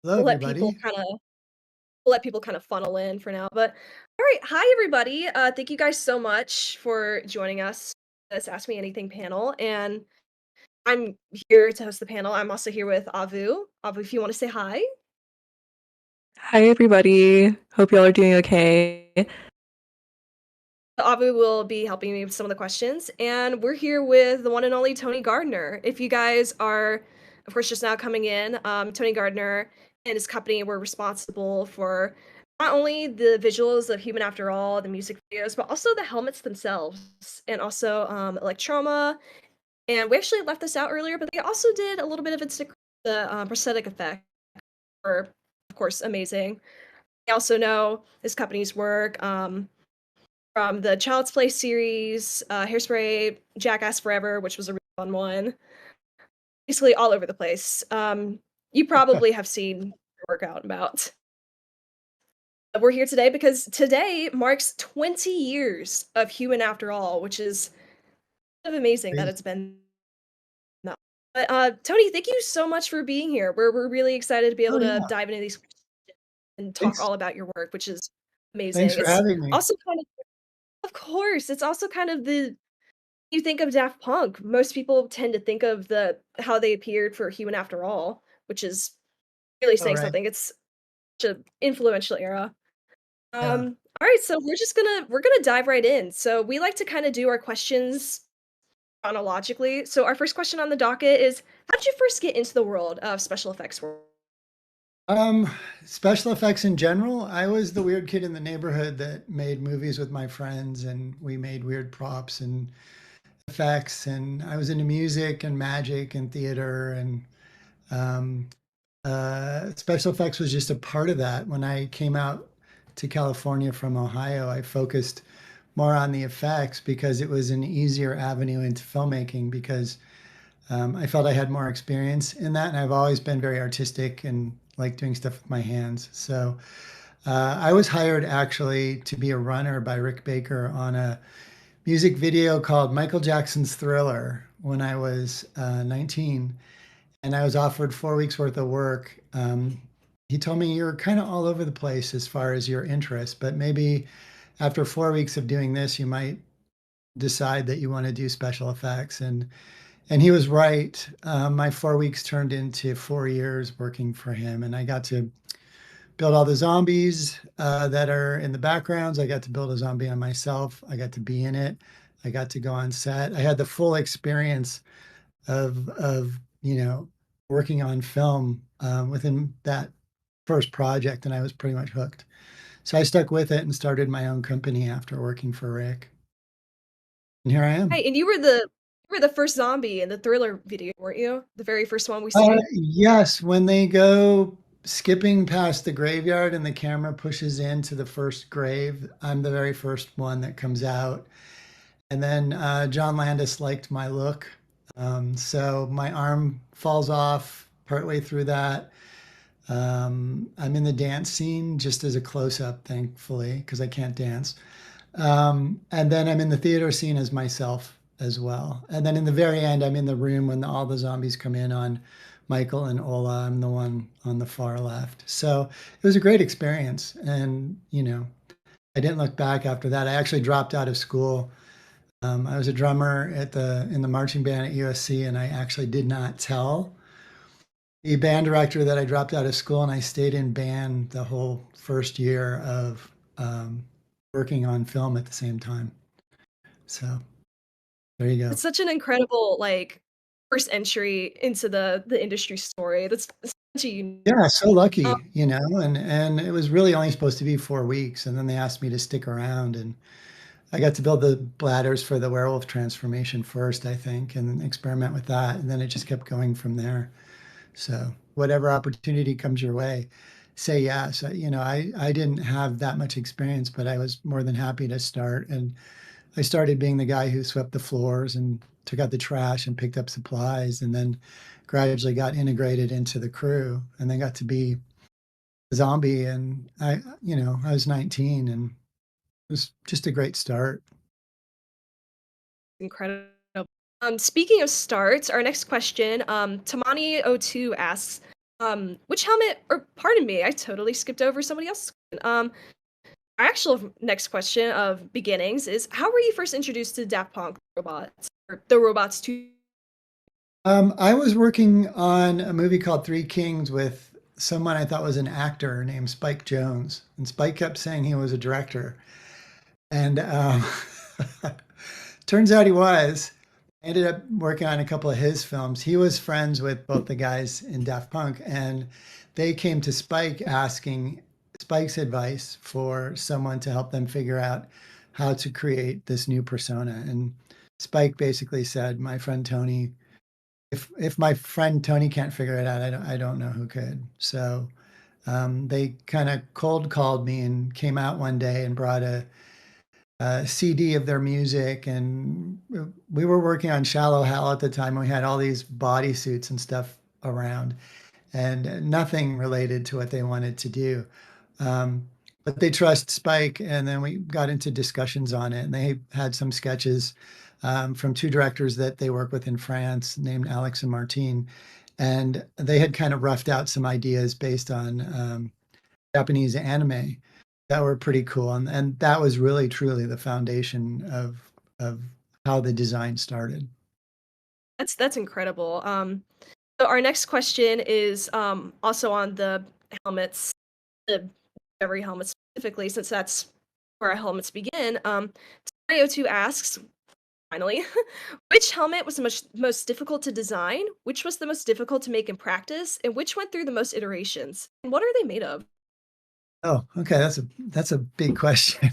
Hello, We'll let people everybody. kinda we'll let people kind of funnel in for now, but alright, hi everybody, thank you guys so much for joining us, this Ask Me Anything panel, and I'm here to host the panel. I'm also here with Avu. Avu, if you wanna say hi. Hi, everybody. Hope y'all are doing okay. Avu will be helping me with some of the questions, and we're here with the one and only Tony Gardner. If you guys are, of course, just now coming in, Tony Gardner and his company were responsible for not only the visuals of Human After All, the music videos, but also the helmets themselves, and also Electroma. And we actually left this out earlier, but they also did a little bit of the prosthetic effect, were of course amazing. I also know his company's work. From the Child's Play series, Hairspray, Jackass Forever, which was a really fun one. Basically all over the place. You probably have seen your work out and about. But we're here today because today marks 20 years of Human After All, which is kind of amazing that Crazy. it's been that. But Tony, thank you so much for being here. We're really excited to be able Oh, to yeah. dive into these questions and talk Thanks. all about your work, which is Thanks amazing. for It's having me. also kind of course, it's also kind of the you think of Daft Punk, most people tend to think of how they appeared for Human After All, which is really All saying right. something. It's such an influential era. Yeah. Alright, so we're gonna dive right in. So we like to kinda do our questions chronologically. So our first question on the docket is, how did you first get into the world of special effects work? Um, Special effects in general, I was the weird kid in the neighborhood that made movies with my friends, and we made weird props and effects, and I was into music and magic and theater, and um, special effects was just a part of that. When I came out to California from Ohio, I focused more on the effects because it was an easier avenue into filmmaking because I felt I had more experience in that, and I've always been very artistic and like doing stuff with my hands. So I was hired actually to be a runner by Rick Baker on a music video called Michael Jackson's Thriller when I was 19, and I was offered 4 weeks worth of work. He told me you're kind of all over the place as far as your interest, but maybe after 4 weeks of doing this, you might decide that you want to do special effects. And he was right. My 4 weeks turned into 4 years working for him, and I got to build all the zombies that are in the backgrounds. I got to build a zombie on myself. I got to be in it. I got to go on set. I had the full experience of working on film within that first project, and I was pretty much hooked. So I stuck with it and started my own company after working for Rick, and here I am. Right, and you were the first zombie in the Thriller video, weren't you? The very first one we see? Yes, when they go skipping past the graveyard and the camera pushes into the first grave, I'm the very first one that comes out. And then John Landis liked my look. So my arm falls off partway through that. I'm in the dance scene just as a close up, thankfully, because I can't dance. And then I'm in the theater scene as myself as well. And then in the very end, I'm in the room when all the zombies come in on Michael and Ola. I'm the one on the far left. So it was a great experience. And, I didn't look back after that. I actually dropped out of school. I was a drummer in the marching band at USC, and I actually did not tell the band director that I dropped out of school, and I stayed in band the whole first year of working on film at the same time. So there you go. It's such an incredible, like, first entry into the industry story. That's such a unique Yeah, so um, lucky, and it was really only supposed to be 4 weeks, and then they asked me to stick around, and I got to build the bladders for the werewolf transformation first, I think, and then experiment with that, and then it just kept going from there. So whatever opportunity comes your way, say yes. I didn't have that much experience, but I was more than happy to start. And I started being the guy who swept the floors and took out the trash and picked up supplies, and then gradually got integrated into the crew, and then got to be a zombie. And I was 19, and it was just a great start. incredible. Speaking of starts, our next question, Tamani02 asks, Which helmet or pardon me, I totally skipped over somebody else's question. Our actual next question of beginnings is how were you first introduced to Daft Punk robots or the robots to I was working on a movie called Three Kings with someone I thought was an actor named Spike Jones, and Spike kept saying he was a director, and turns out he was. I ended up working on a couple of his films. He was friends with both the guys in Daft Punk, and they came to Spike asking Spike's advice for someone to help them figure out how to create this new persona. And Spike basically said, "My friend Tony, if my friend Tony can't figure it out, I don't know who could." So they kind of cold called me and came out one day and brought a CD of their music, and we were working on Shallow Hal at the time. We had all these bodysuits and stuff around, and nothing related to what they wanted to do. But they trust Spike, and then we got into discussions on it, and they had some sketches from two directors that they work with in France named Alex and Martine, and they had kind of roughed out some ideas based on Japanese anime that were pretty cool, and that was really truly the foundation of how the design started. that's incredible. So our next question is also on the helmets, the every helmet specifically, since that's where our helmets begin. Mario 2 asks, finally, which helmet was the most difficult to design? Which was the most difficult to make in practice? And which went through the most iterations? And what are they made of? Oh, okay, that's a big question.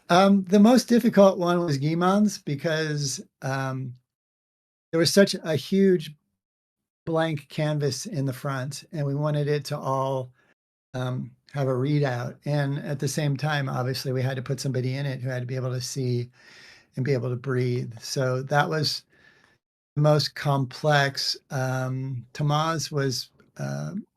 The most difficult one was Guimond's because there was such a huge blank canvas in the front, and we wanted it to all have a readout. And at the same time, obviously, we had to put somebody in it who had to be able to see and be able to breathe. So that was the most complex. Tomas was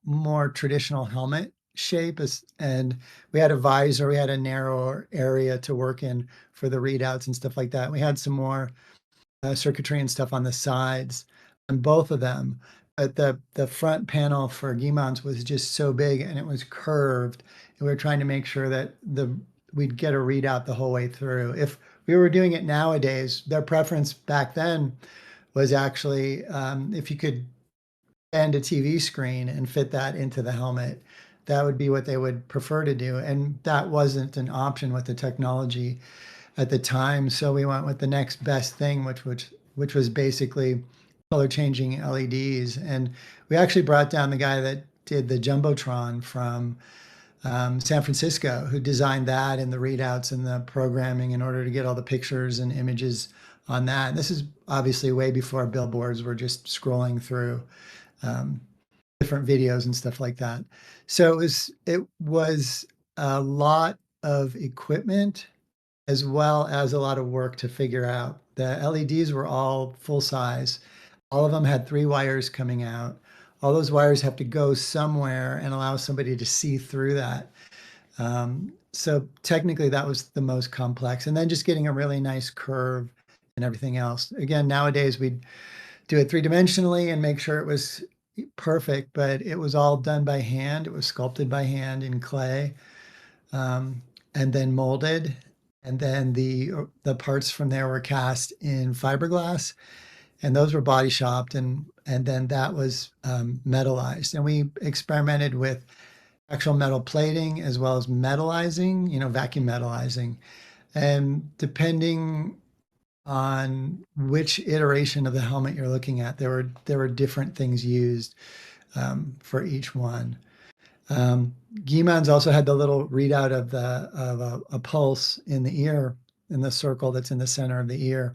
more traditional helmet shape, and we had a visor, we had a narrower area to work in for the readouts and stuff like that. We had some more circuitry and stuff on the sides on both of them. But the front panel for Guimond's was just so big and it was curved. And we were trying to make sure that we'd get a readout the whole way through. If we were doing it nowadays, their preference back then was actually if you could bend a TV screen and fit that into the helmet, that would be what they would prefer to do. And that wasn't an option with the technology at the time. So we went with the next best thing, which was basically color changing LEDs. And we actually brought down the guy that did the Jumbotron from San Francisco, who designed that and the readouts and the programming in order to get all the pictures and images on that. And this is obviously way before billboards were just scrolling through um, different videos and stuff like that. So it was a lot of equipment as well as a lot of work to figure out. The LEDs were all full size. All of them had 3 wires coming out. All those wires have to go somewhere and allow somebody to see through that. So technically, that was the most complex. And then just getting a really nice curve and everything else. Again, nowadays we'd do it three-dimensionally and make sure it was perfect, but it was all done by hand. It was sculpted by hand in clay, and then molded. And then the parts from there were cast in fiberglass, and those were body shopped, and then that was metallized. And we experimented with actual metal plating as well as metallizing, vacuum metallizing. And depending on which iteration of the helmet you're looking at, there were different things used for each one. Guimond's also had the little readout of a pulse in the ear, in the circle that's in the center of the ear,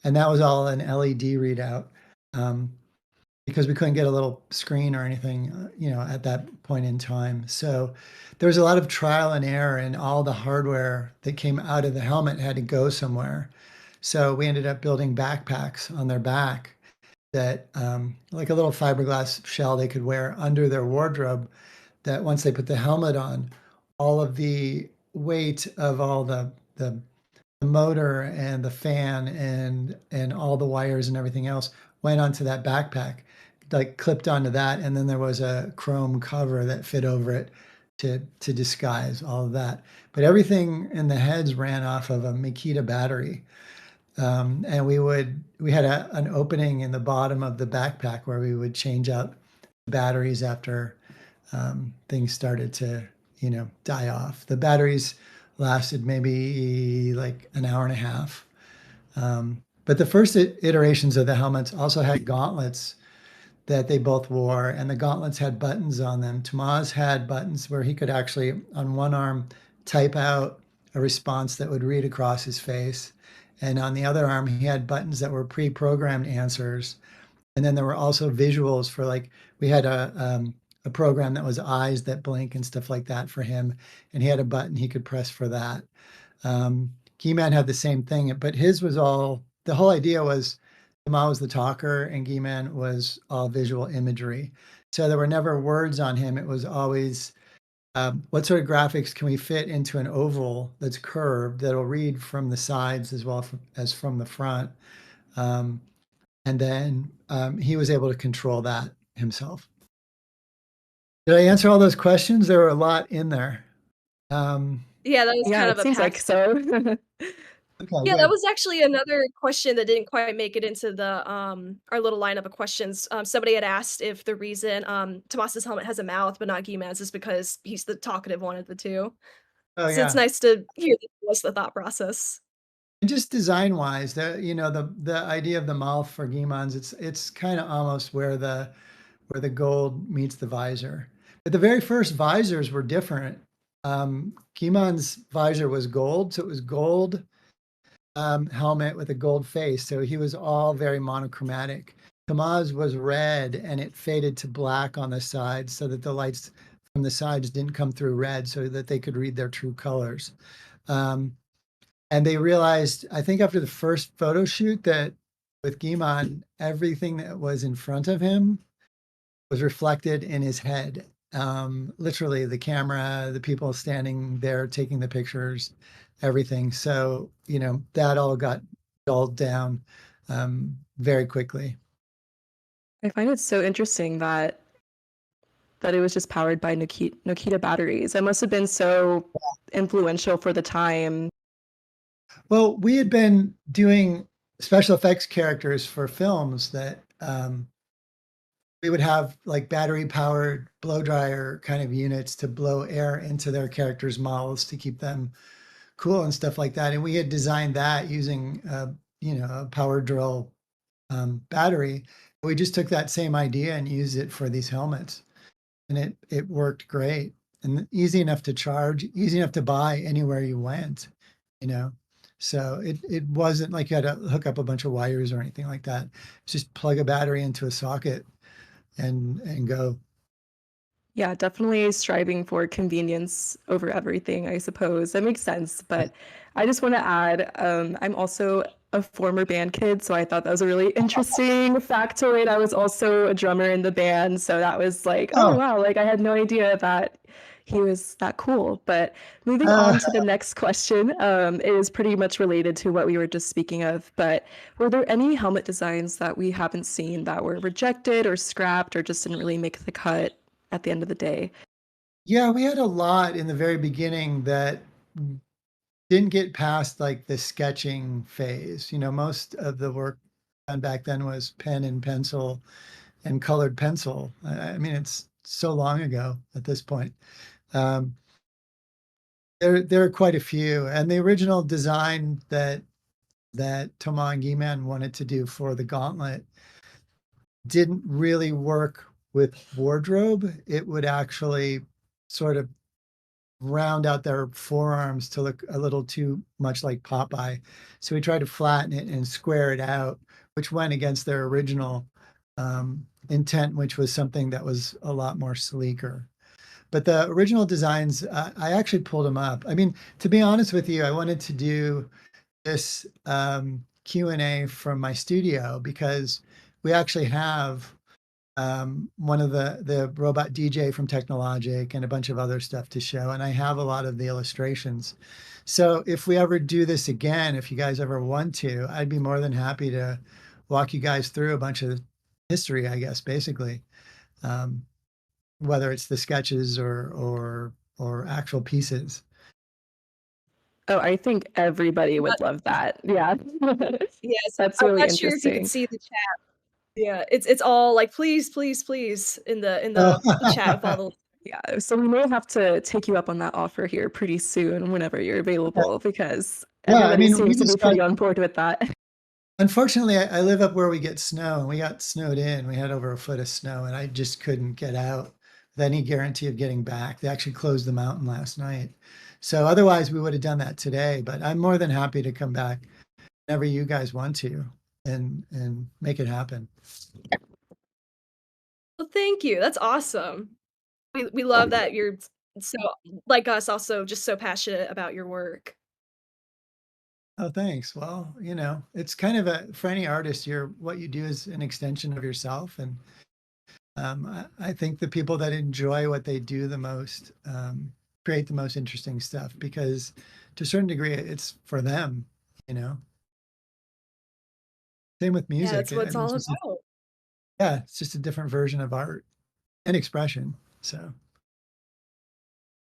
and that was all an LED readout because we couldn't get a little screen or anything, at that point in time. So there was a lot of trial and error, and all the hardware that came out of the helmet had to go somewhere. So we ended up building backpacks on their back that, like a little fiberglass shell they could wear under their wardrobe, that once they put the helmet on, all of the weight of all the motor and the fan and all the wires and everything else went onto that backpack. like clipped onto that, and then there was a chrome cover that fit over it to disguise all of that. But everything in the heads ran off of a Makita battery. And we had an opening in the bottom of the backpack where we would change out the batteries after things started to, die off. The batteries lasted maybe like an hour and a half. But the first iterations of the helmets also had gauntlets that they both wore, and the gauntlets had buttons on them. Tomas had buttons where he could actually, on one arm, type out a response that would read across his face. And on the other arm, he had buttons that were pre-programmed answers. And then there were also visuals for, like, we had a program that was eyes that blink and stuff like that for him. And he had a button he could press for that. Guy-Man had the same thing, but his was all, the whole idea was Tomas was the talker and Guy-Man was all visual imagery. So there were never words on him. It was always, what sort of graphics can we fit into an oval that's curved that'll read from the sides as well as from the front? And then he was able to control that himself. Did I answer all those questions? There were a lot in there. Yeah, that was Yeah, kind it of a seems like pass. so. Okay, Yeah, that good. was actually another question that didn't quite make it into the our little lineup of questions. Somebody had asked if the reason Tomas's helmet has a mouth but not Guy-Man's is because he's the talkative one of the two. Oh So it's yeah. nice to hear that was the thought process. And just design wise, the idea of the mouth for Guimans, it's kind of almost where the gold meets the visor. But the very first visors were different. Guimans visor was gold, so it was gold helmet with a gold face. So he was all very monochromatic. Tomas was red and it faded to black on the sides so that the lights from the sides didn't come through red so that they could read their true colors. Um, and they realized, I think after the first photo shoot, that with Guiman, everything that was in front of him was reflected in his head. Literally the camera, the people standing there taking the pictures, everything. So, that all got dulled down very quickly. I find it so interesting that it was just powered by Nokia batteries. It must have been so influential for the time. Well, we had been doing special effects characters for films that we would have like battery powered blow dryer kind of units to blow air into their characters' mouths to keep them cool and stuff like that. And we had designed that using, a power drill battery. We just took that same idea and used it for these helmets, and it worked great and easy enough to charge, easy enough to buy anywhere you went, you know. So it wasn't like you had to hook up a bunch of wires or anything like that. Just plug a battery into a socket and go. Yeah, definitely striving for convenience over everything, I suppose. That makes sense. But I just want to add, I'm also a former band kid, so I thought that was a really interesting factoid. I was also a drummer in the band, so that was like, oh Oh, wow, like I had no idea that he was that cool. But moving uh, on to the next question, it is pretty much related to what we were just speaking of. But were there any helmet designs that we haven't seen that were rejected or scrapped or just didn't really make the cut at the end of the day? yeah, we had a lot in the very beginning that didn't get past like the sketching phase. Most of the work done back then was pen and pencil and colored pencil. I mean, it's so long ago at this point. Um, there are quite a few, and the original design that Thomas and Guillemot wanted to do for the gauntlet didn't really work with wardrobe. It would actually sort of round out their forearms to look a little too much like Popeye. So we tried to flatten it and square it out, which went against their original intent, which was something that was a lot more sleeker. But the original designs, I actually pulled them up. I mean, to be honest with you, I wanted to do this Q&A from my studio because we actually have one of the robot DJ from Technologic and a bunch of other stuff to show. And I have a lot of the illustrations. So if we ever do this again, if you guys ever want to, I'd be more than happy to walk you guys through a bunch of history, I guess, basically. Um, whether it's the sketches or actual pieces. Oh, I think everybody would love that. Yeah. Yes, That's I'm really not sure if you could interesting. see the chat. Yeah, it's all like, "Please, please, please," in Oh, the chat of all the. Yeah, so we may have to take you up on that offer here pretty soon whenever you're available because yeah. I everybody mean, we seems to be just pretty got. on board with that. Unfortunately, I live up where we get snow, and we got snowed in. We had over a foot of snow, and I just couldn't get out with any guarantee of getting back. They actually closed the mountain last night. So otherwise, we would have done that today. But I'm more than happy to come back whenever you guys want to and make it happen. Well, thank you, that's awesome. We love that you're so like us, also just so passionate about your work. Oh, thanks. Well, it's kind of for any artist, what you do is an extension of yourself. And I think the people that enjoy what they do the most create the most interesting stuff because to a certain degree, it's for them, you know. Same with Yeah, music. that's what I it's mean, all about. yeah, it's just a different version of art and expression. So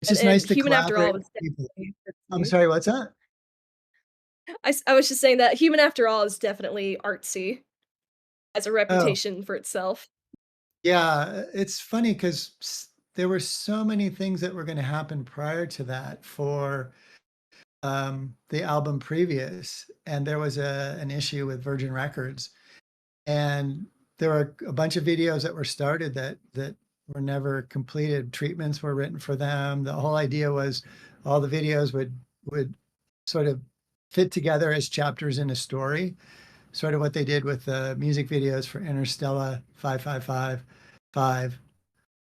it's just nice And to Human After collaborate All with is people. definitely I'm artsy. sorry, what's that? I was just saying that Human After All is definitely artsy, has a Oh, reputation for itself. yeah. It's funny because there were so many things that were going to happen prior to that for the album previous, and there was an issue with Virgin Records, and there were a bunch of videos that were started that were never completed. Treatments were written for them. The whole idea was all the videos would sort of fit together as chapters in a story, sort of what they did with the music videos for Interstellar 5555.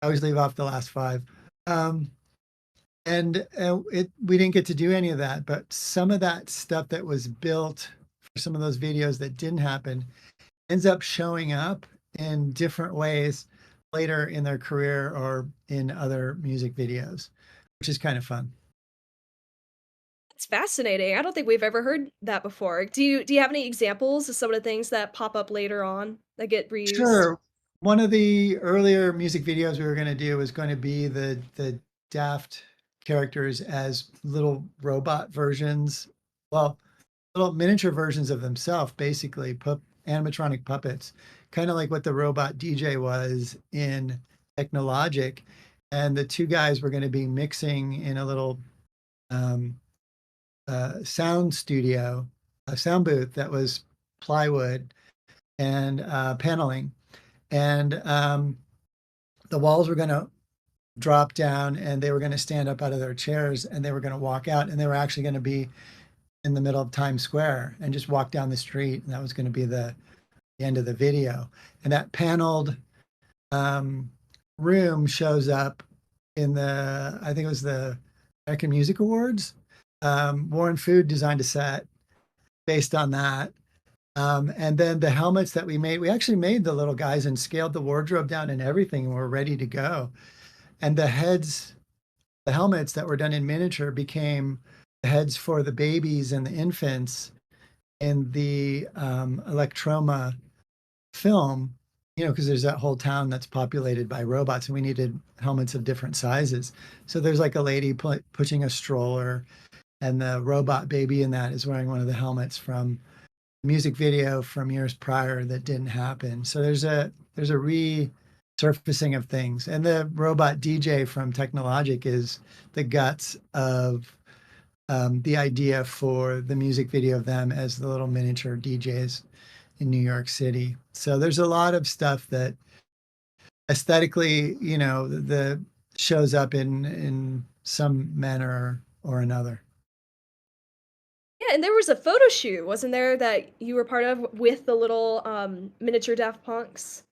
I always leave off the last five. Um, and we didn't get to do any of that, but some of that stuff that was built for some of those videos that didn't happen ends up showing up in different ways later in their career or in other music videos, which is kind of fun. It's fascinating. I don't think we've ever heard that before. Do you have any examples of some of the things that pop up later on that get reused? Sure. One of the earlier music videos we were going to do was going to be the Daft characters as little robot versions. Well, little miniature versions of themselves, basically animatronic puppets, kind of like what the robot DJ was in Technologic. And the two guys were going to be mixing in a little um, sound studio, a sound booth that was plywood and paneling. And the walls were going to drop down and they were going to stand up out of their chairs and they were going to walk out and they were actually going to be in the middle of Times Square and just walk down the street. And that was going to be the end of the video. And that paneled um, room shows up in I think it was the American Music Awards. Warren Food designed a set based on that. And then the helmets that we actually made the little guys and scaled the wardrobe down and everything, and we're ready to go. And the helmets that were done in miniature became the heads for the babies and the infants in the Electroma film, because there's that whole town that's populated by robots and we needed helmets of different sizes. So there's like a lady pushing a stroller, and the robot baby in that is wearing one of the helmets from the music video from years prior that didn't happen. So there's a resurfacing of things. And the robot DJ from Technologic is the guts of the idea for the music video of them as the little miniature DJs in New York City. So there's a lot of stuff that aesthetically, the shows up in some manner or another. Yeah, and there was a photo shoot, wasn't there, that you were part of with the little miniature Daft Punks?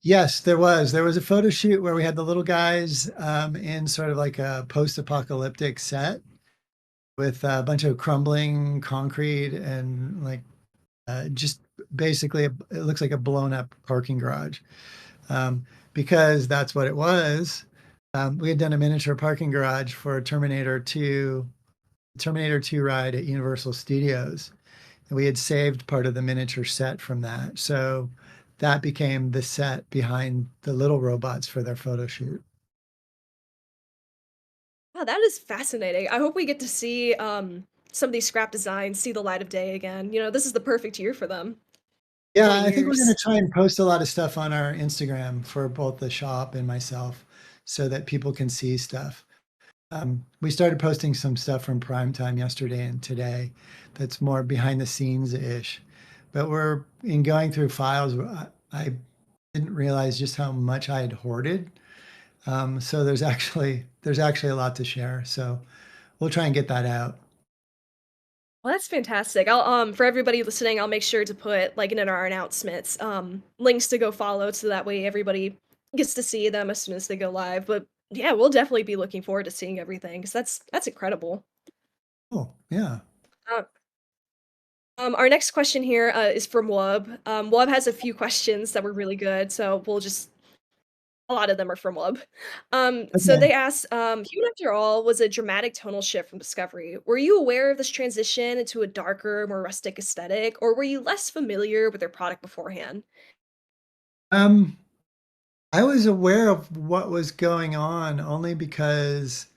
Yes, there was. There was a photo shoot where we had the little guys in sort of like a post-apocalyptic set with a bunch of crumbling concrete and like just basically it looks like a blown up parking garage um, because that's what it was. We had done a miniature parking garage for Terminator 2 ride at Universal Studios. And we had saved part of the miniature set from that. So that became the set behind the little robots for their photo shoot. Wow, that is fascinating. I hope we get to see some of these scrap designs see the light of day again. You know, this is the perfect year for them. Yeah, 20 I think we're going years. to try and post a lot of stuff on our Instagram for both the shop and myself so that people can see stuff. We started posting some stuff from prime time yesterday and today that's more behind the scenes ish. But we're in going through files. I didn't realize just how much I had hoarded. So there's actually a lot to share. So we'll try and get that out. Well, that's fantastic. I'll for everybody listening, I'll make sure to put like in our announcements, links to go follow so that way everybody gets to see them as soon as they go live. But yeah, we'll definitely be looking forward to seeing everything because that's incredible. Oh, yeah. Uh, our next question here is from Wub. Wub has a few questions that were really good, so we'll just a lot of them are from Wub. So Okay. they asked, Human After All was a dramatic tonal shift from Discovery. Were you aware of this transition into a darker, more rustic aesthetic, or were you less familiar with their product beforehand? Um, I was aware of what was going on only because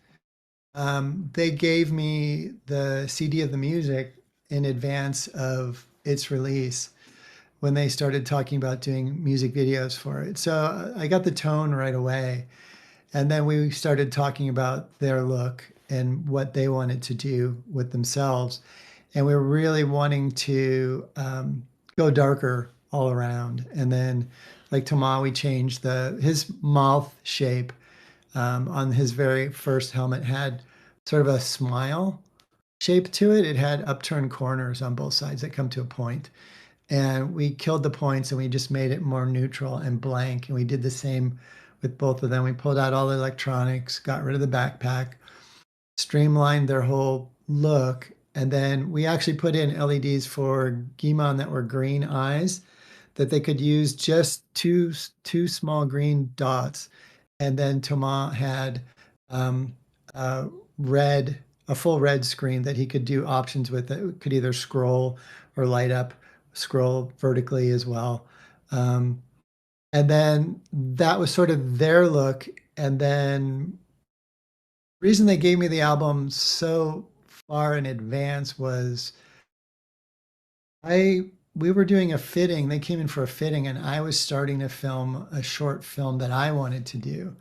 they gave me the CD of the music in advance of its release when they started talking about doing music videos for it. So I got the tone right away. And then we started talking about their look and what they wanted to do with themselves. And we were really wanting to go darker all around. And then, like Tama, we changed his mouth shape on his very first helmet had sort of a smile shape to it. It had upturned corners on both sides that come to a point. And we killed the points and we just made it more neutral and blank. And we did the same with both of them. We pulled out all the electronics, got rid of the backpack, streamlined their whole look. And then we actually put in LEDs for Guy-Man that were green eyes that they could use just two small green dots. And then Thomas had um, a red, a full red screen that he could do options with that could either scroll or light up, scroll vertically as well. Um, and then that was sort of their look. And then the reason they gave me the album so far in advance was I we were doing a fitting. They came in for a fitting, and I was starting to film a short film that I wanted to do,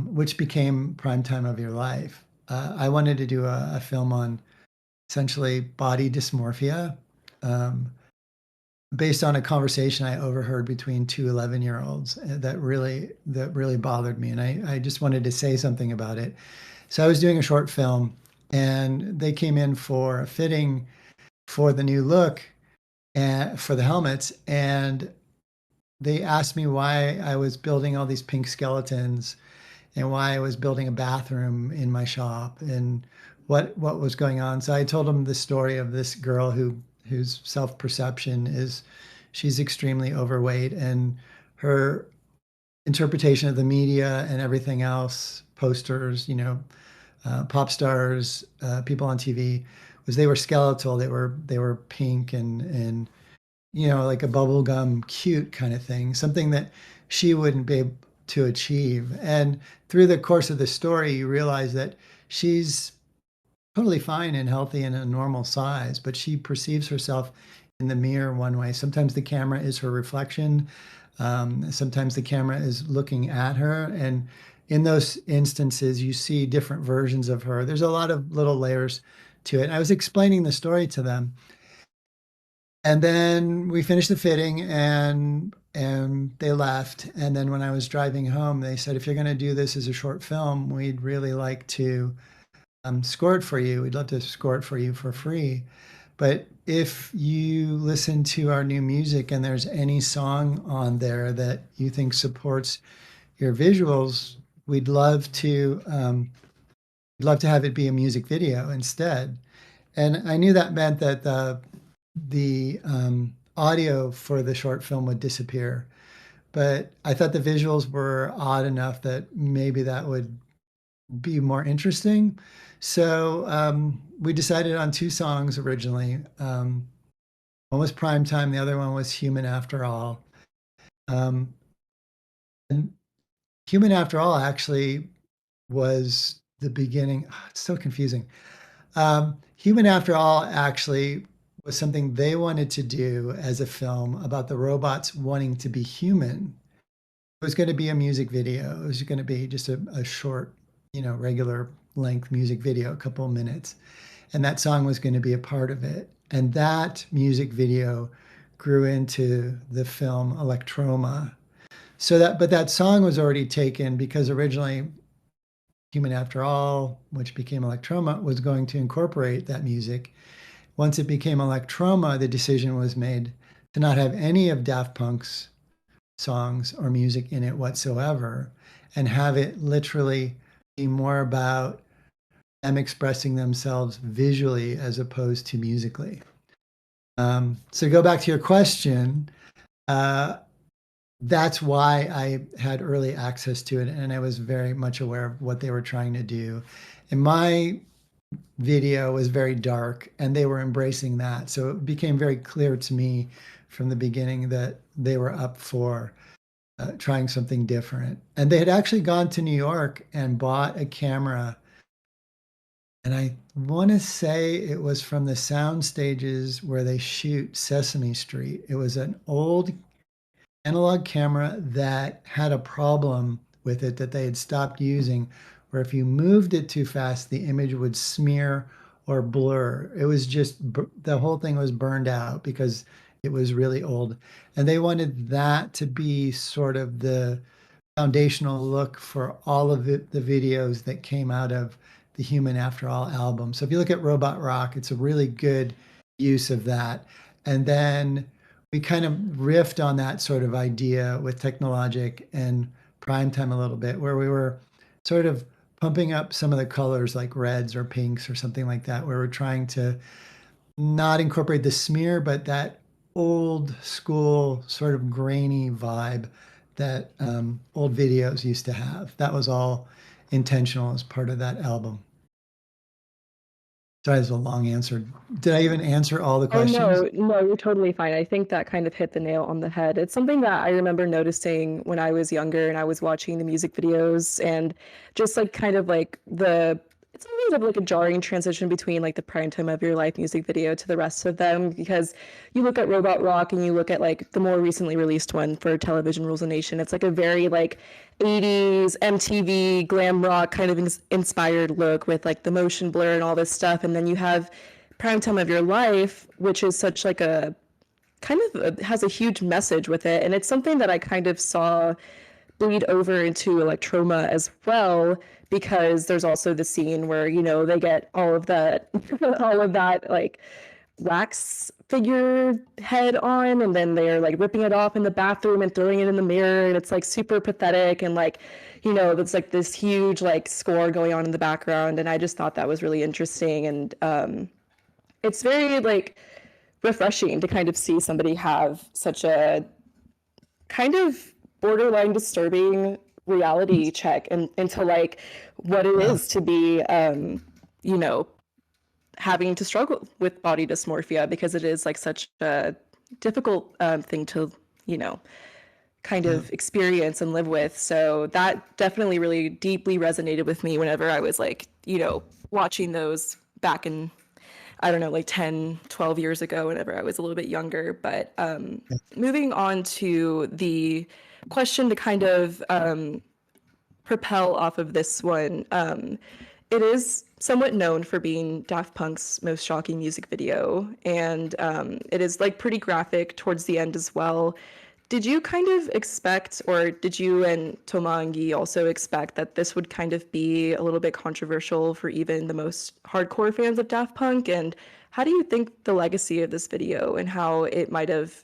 which became Prime Time of Your Life. I wanted to do a film on essentially body dysmorphia, um, based on a conversation I overheard between two 11-year-olds that really bothered me, and I just wanted to say something about it. So I was doing a short film, and they came in for a fitting for the new look and for the helmets, and they asked me why I was building all these pink skeletons and why I was building a bathroom in my shop and what was going on. So I told them the story of this girl whose self-perception is she's extremely overweight, and her interpretation of the media and everything else, posters, pop stars, people on TV, was they were skeletal. They were pink and like a bubblegum cute kind of thing, something that she wouldn't be able to achieve. And through the course of the story, you realize that she's totally fine and healthy and a normal size, but she perceives herself in the mirror one way. Sometimes the camera is her reflection. Sometimes the camera is looking at her. And in those instances, you see different versions of her. There's a lot of little layers to it. And I was explaining the story to them. And then we finished the fitting and they left. And then when I was driving home, they said, if you're going to do this as a short film, we'd really like to score it for you. We'd love to score it for you for free. But if you listen to our new music and there's any song on there that you think supports your visuals, we'd love to have it be a music video instead. And I knew that meant that the audio for the short film would disappear. But I thought the visuals were odd enough that maybe that would be more interesting. So we decided on two songs originally. One was Prime Time, the other one was Human After All. Um, and Human After All actually was the beginning. It's so confusing. Human After All actually was something they wanted to do as a film about the robots wanting to be human. It was going to be a music video. It was going to be just a short, regular length music video, a couple of minutes. And that song was going to be a part of it. And that music video grew into the film Electroma. But that song was already taken because originally Human After All, which became Electroma, was going to incorporate that music. Once it became Electroma, the decision was made to not have any of Daft Punk's songs or music in it whatsoever and have it literally be more about them expressing themselves visually as opposed to musically. So go back to your question. That's why I had early access to it, and I was very much aware of what they were trying to do. And my video was very dark, and they were embracing that. So it became very clear to me from the beginning that they were up for trying something different. And they had actually gone to New York and bought a camera. And I want to say it was from the sound stages where they shoot Sesame Street. It was an old analog camera that had a problem with it that they had stopped using, where if you moved it too fast, the image would smear or blur. It was just the whole thing was burned out because it was really old. And they wanted that to be sort of the foundational look for all of the videos that came out of the Human After All album. So if you look at Robot Rock, it's a really good use of that. And then we kind of riffed on that sort of idea with Technologic and Primetime a little bit, where we were sort of pumping up some of the colors like reds or pinks or something like that, where we're trying to not incorporate the smear, but that old school sort of grainy vibe that old videos used to have. That was all intentional as part of that album. Sorry, that's a long answer. Did I even answer all the Oh questions? no, you're totally fine. I think that kind of hit the nail on the head. It's something that I remember noticing when I was younger and I was watching the music videos and just like kind of like it's always of like a jarring transition between like the prime time of your life music video to the rest of them because you look at Robot Rock and you look at like the more recently released one for Television Rules a Nation. It's like a very like 80s MTV glam rock kind of inspired look with like the motion blur and all this stuff. And then you have Prime Time of Your Life, which is such like a kind of has a huge message with it. And it's something that I kind of saw bleed over into Electroma as well, because there's also the scene where, they get all of that, all of that like wax figure head on, and then they're like ripping it off in the bathroom and throwing it in the mirror. And it's like super pathetic. And like, there's like this huge like score going on in the background. And I just thought that was really interesting. And, it's very like refreshing to kind of see somebody have such a kind of borderline disturbing reality check and into like what it Yeah. is to be you know having to struggle with body dysmorphia, because it is like such a difficult thing to you know kind Yeah. of experience and live with. So that definitely really deeply resonated with me whenever I was like watching those back in, I don't know, like 10, 12 years ago, whenever I was a little bit younger. But moving on to the question to kind of propel off of this one, it is somewhat known for being Daft Punk's most shocking music video. And it is like pretty graphic towards the end as well. Did you kind of expect, or did you and Tomangi also expect that this would kind of be a little bit controversial for even the most hardcore fans of Daft Punk? And how do you think the legacy of this video and how it might have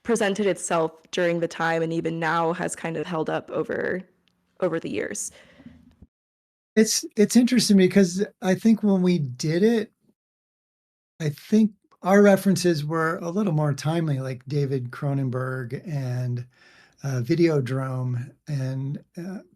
presented itself during the time and even now has kind of held up over the years? It's interesting because I think when we did it, I think our references were a little more timely, like David Cronenberg and Videodrome and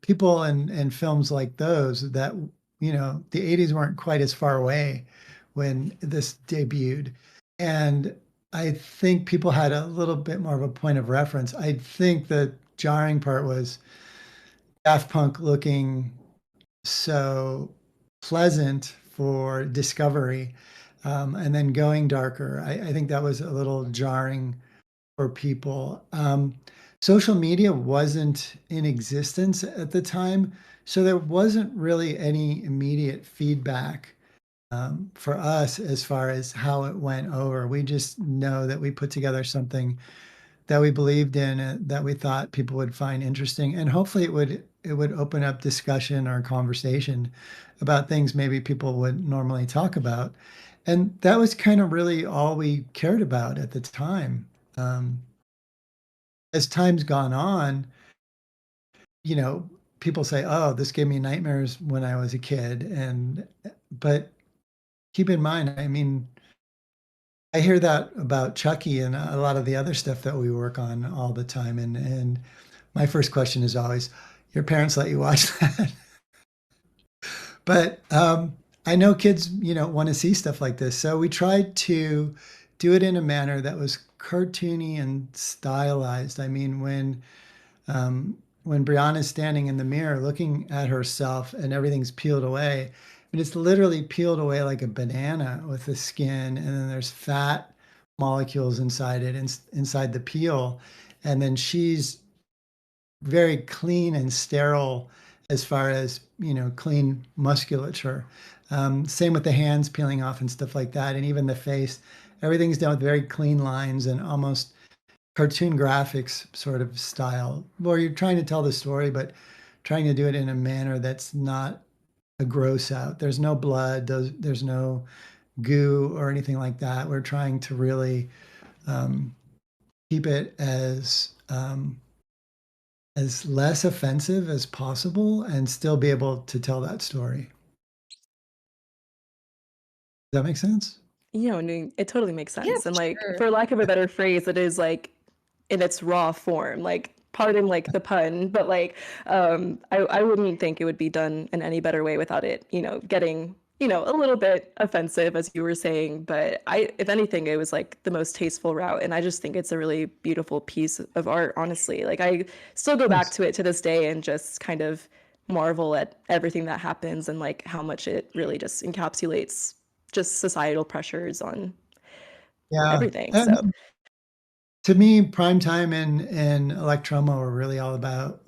people and films like those that, the 80s weren't quite as far away when this debuted. And I think people had a little bit more of a point of reference. I think the jarring part was Daft Punk looking so pleasant for discovery, and then going darker. I think that was a little jarring for people. Social media wasn't in existence at the time, so there wasn't really any immediate feedback for us as far as how it went over. We just know that we put together something that we believed in, that we thought people would find interesting, and hopefully it would open up discussion or conversation about things maybe people would normally talk about. And that was kind of really all we cared about at the time. Um, as time's gone on, you know, people say, "Oh, this gave me nightmares when I was a kid," and but keep in mind, I mean, I hear that about Chucky and a lot of the other stuff that we work on all the time, and my first question is always, "Your parents let you watch that?" But I know kids, want to see stuff like this, so we tried to do it in a manner that was cartoony and stylized. I mean, when Brianna's standing in the mirror looking at herself and everything's peeled away, and it's literally peeled away like a banana with the skin, and then there's fat molecules inside it, inside the peel, and then she's very clean and sterile as far as clean musculature. Same with the hands peeling off and stuff like that, and even the face. Everything's done with very clean lines and almost cartoon graphics sort of style, where you're trying to tell the story, but trying to do it in a manner that's not a gross out. There's no blood, there's no goo or anything like that. We're trying to really um, keep it as less offensive as possible and still be able to tell that story. Does that make sense? It totally makes Yeah, sense. for And like, sure. for lack of a better phrase, it is like in its raw form. Like, pardon like the pun, but like, I wouldn't think it would be done in any better way without it, getting, a little bit offensive, as you were saying. But if anything, it was like the most tasteful route. And I just think it's a really beautiful piece of art, honestly. Like, I still go back Thanks. to it to this day and just kind of marvel at everything that happens and like how much it really just encapsulates just societal pressures on Yeah. everything. So And to me, primetime and Electroma were really all about,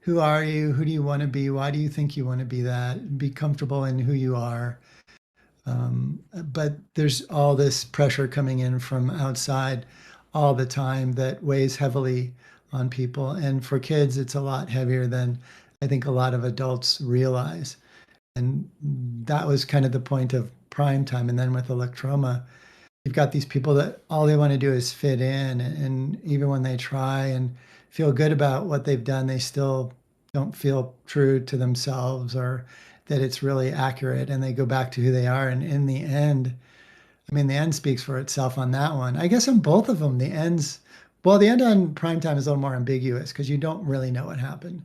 who are you? Who do you want to be? Why do you think you want to be that? Be comfortable in who you are. But there's all this pressure coming in from outside all the time that weighs heavily on people. And for kids, it's a lot heavier than I think a lot of adults realize. And that was kind of the point of prime time. And then with Electroma, you've got these people that all they want to do is fit in. And even when they try and feel good about what they've done, they still don't feel true to themselves or that it's really accurate. And they go back to who they are. And in the end, I mean, the end speaks for itself on that one. I guess on both of them, well, the end on primetime is a little more ambiguous because you don't really know what happened.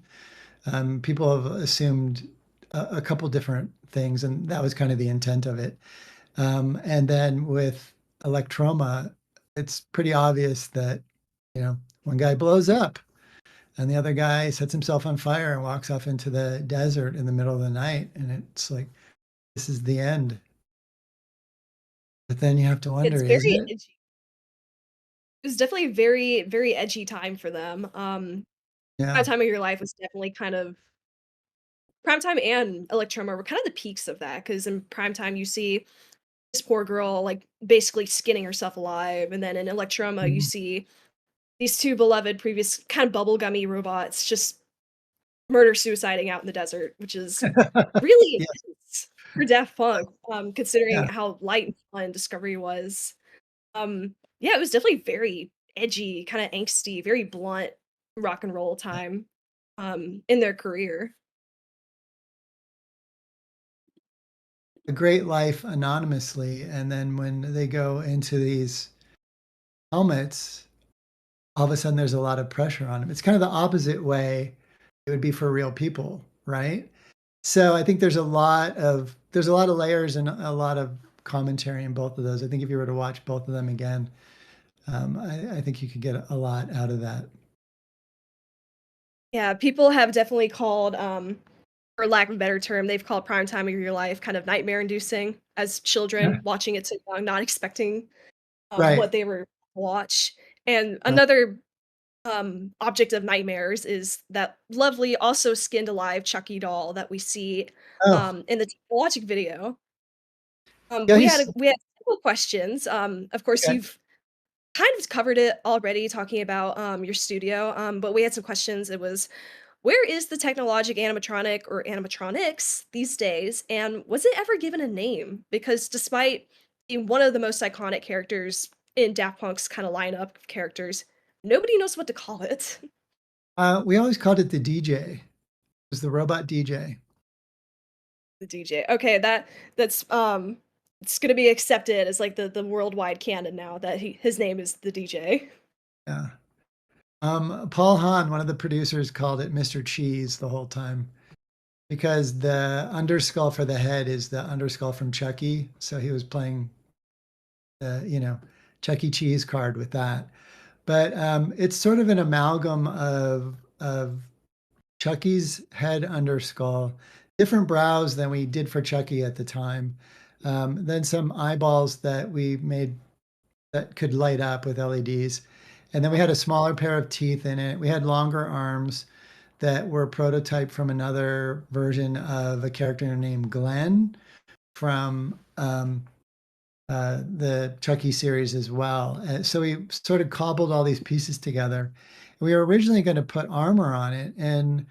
People have assumed a couple different things, and that was kind of the intent of it. And then with Electroma, it's pretty obvious that, one guy blows up and the other guy sets himself on fire and walks off into the desert in the middle of the night. And it's like, this is the end. But then you have to wonder, It's is very it? edgy. It was definitely very, very edgy time for them. That Yeah. time of your life was definitely kind of Primetime and Electroma were kind of the peaks of that, because in primetime, you see this poor girl, like, basically skinning herself alive, and then in Electroma, you Mhm. see these 2 beloved previous kind of bubblegummy robots just murder-suiciding out in the desert, which is really Yes. intense for Daft Punk, considering Yeah. how light and fun Discovery was. Yeah, it was definitely very edgy, kinda angsty, very blunt rock and roll time, in their career. A great life anonymously. And then when they go into these helmets, all of a sudden there's a lot of pressure on them. It's kind of the opposite way it would be for real people, right? So I think there's a lot of layers and a lot of commentary in both of those. I think if you were to watch both of them again, I think you could get a lot out of that. Yeah, people have definitely called, for lack of a better term, they've called Prime Time of Your Life kind of nightmare-inducing as children watching it so young, not expecting, Right. what they were watch. And Right. another, object of nightmares is that lovely, also skinned alive Chucky doll that we see, Oh, in the Technologic video. yeah, We had several questions. Of course, okay. you've kind of covered it already talking about, your studio, but we had some questions. It was, where is the Technologic animatronic or animatronics these days, and was it ever given a name? Because despite being one of the most iconic characters in Daft Punk's kinda lineup of characters, nobody knows what to call it. We always called it the DJ. It was the robot DJ. The DJ. Okay, it's gonna be accepted as, like, the worldwide canon now that his name is the DJ. Yeah. Paul Hahn, one of the producers, called it Mr. Cheese the whole time because the underskull for the head is the underskull from Chucky. So he was playing the, Chuck E. Cheese card with that. But it's sort of an amalgam of Chucky's head underskull, different brows than we did for Chucky at the time. Then some eyeballs that we made that could light up with LEDs. And then we had a smaller pair of teeth in it. We had longer arms that were prototyped from another version of a character named Glenn from the Chucky series as well. So we sort of cobbled all these pieces together. We were originally going to put armor on it, and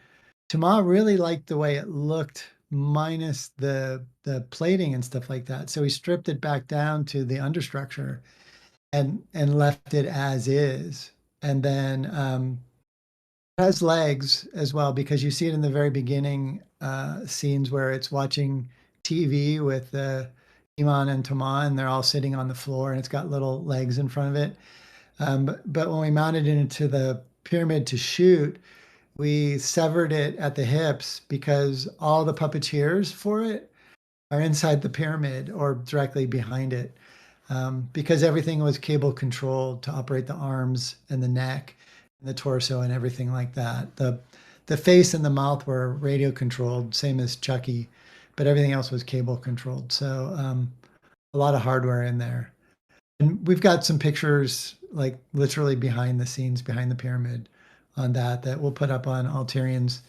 Tama really liked the way it looked minus the plating and stuff like that. So we stripped it back down to the understructure and left it as is. And then it has legs as well because you see it in the very beginning scenes where it's watching TV with Iman and Tama, and they're all sitting on the floor, and it's got little legs in front of it. But when we mounted it into the pyramid to shoot, we severed it at the hips because all the puppeteers for it are inside the pyramid or directly behind it, because everything was cable controlled to operate the arms and the neck and the torso and everything like that. The face and the mouth were radio controlled, same as Chucky, but everything else was cable controlled. So a lot of hardware in there. And we've got some pictures, like literally behind the scenes, behind the pyramid, on that we'll put up on Alterian's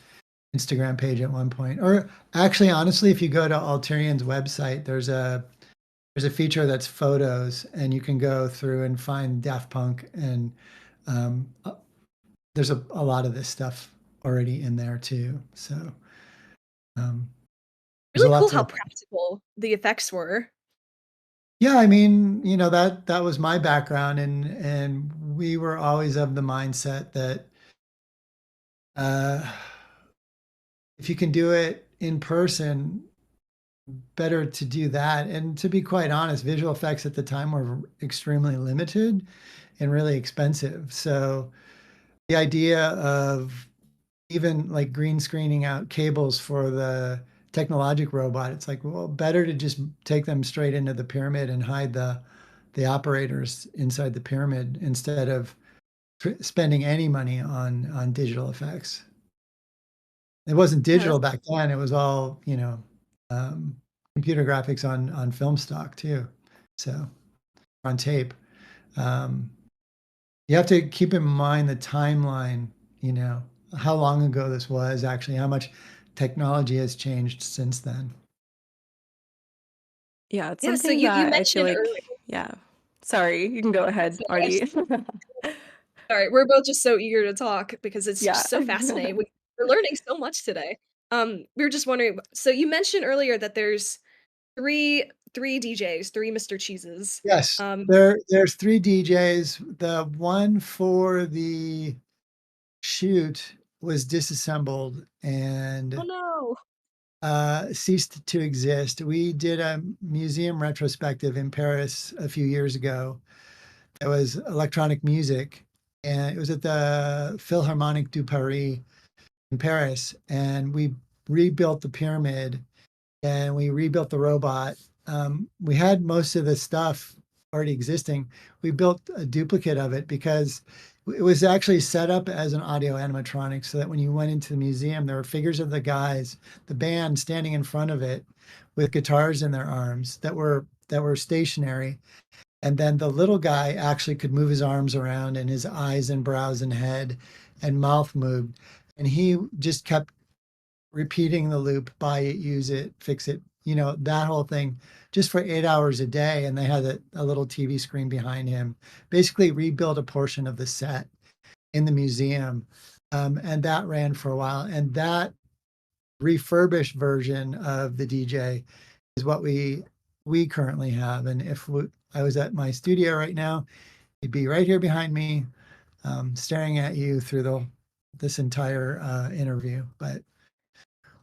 Instagram page at one point. Or actually, honestly, if you go to Alterian's website, there's a feature that's photos, and you can go through and find Daft Punk, and there's a lot of this stuff already in there too. So there's a Really lot cool how to. practical the effects were. Yeah, I mean, that was my background, and we were always of the mindset that uh, if you can do it in person, better to do that. And to be quite honest, visual effects at the time were extremely limited and really expensive. So the idea of even like green screening out cables for the Technologic robot, it's like, well, better to just take them straight into the pyramid and hide the operators inside the pyramid instead of spending any money on digital effects. It wasn't Yeah, that's digital back then. It was all, um, computer graphics on film stock too. So on tape. Um, you have to keep in mind the timeline, how long ago this was actually, how much technology has changed since then. Yeah, it's yeah, so something you that I feel mentioned like, earlier. yeah. Sorry, you can go ahead, Artie. Sorry, we're both just so eager to talk because it's Yeah. just so fascinating. We're learning so much today. We were just wondering, so you mentioned earlier that there's three DJs, 3 Mr. Cheeses. Yes, Um, there's three DJs. The one for the shoot was disassembled oh and no. ceased to exist. We did a museum retrospective in Paris a few years ago. It was electronic music, and it was at the Philharmonique du Paris in Paris. And we rebuilt the pyramid, and we rebuilt the robot, we had most of the stuff already existing. We built a duplicate of it because it was actually set up as an audio animatronic so that when you went into the museum, there were figures of the guys, the band standing in front of it with guitars in their arms that were stationary. And then the little guy actually could move his arms around and his eyes and brows and head and mouth moved. And he just kept repeating the loop, buy it, use it, fix it, that whole thing just for 8 hours a day. And they had a little TV screen behind him, basically rebuild a portion of the set in the museum. And that ran for a while. And that refurbished version of the DJ is what we currently have. And if I was at my studio right now, he'd be right here behind me, staring at you through this entire interview. But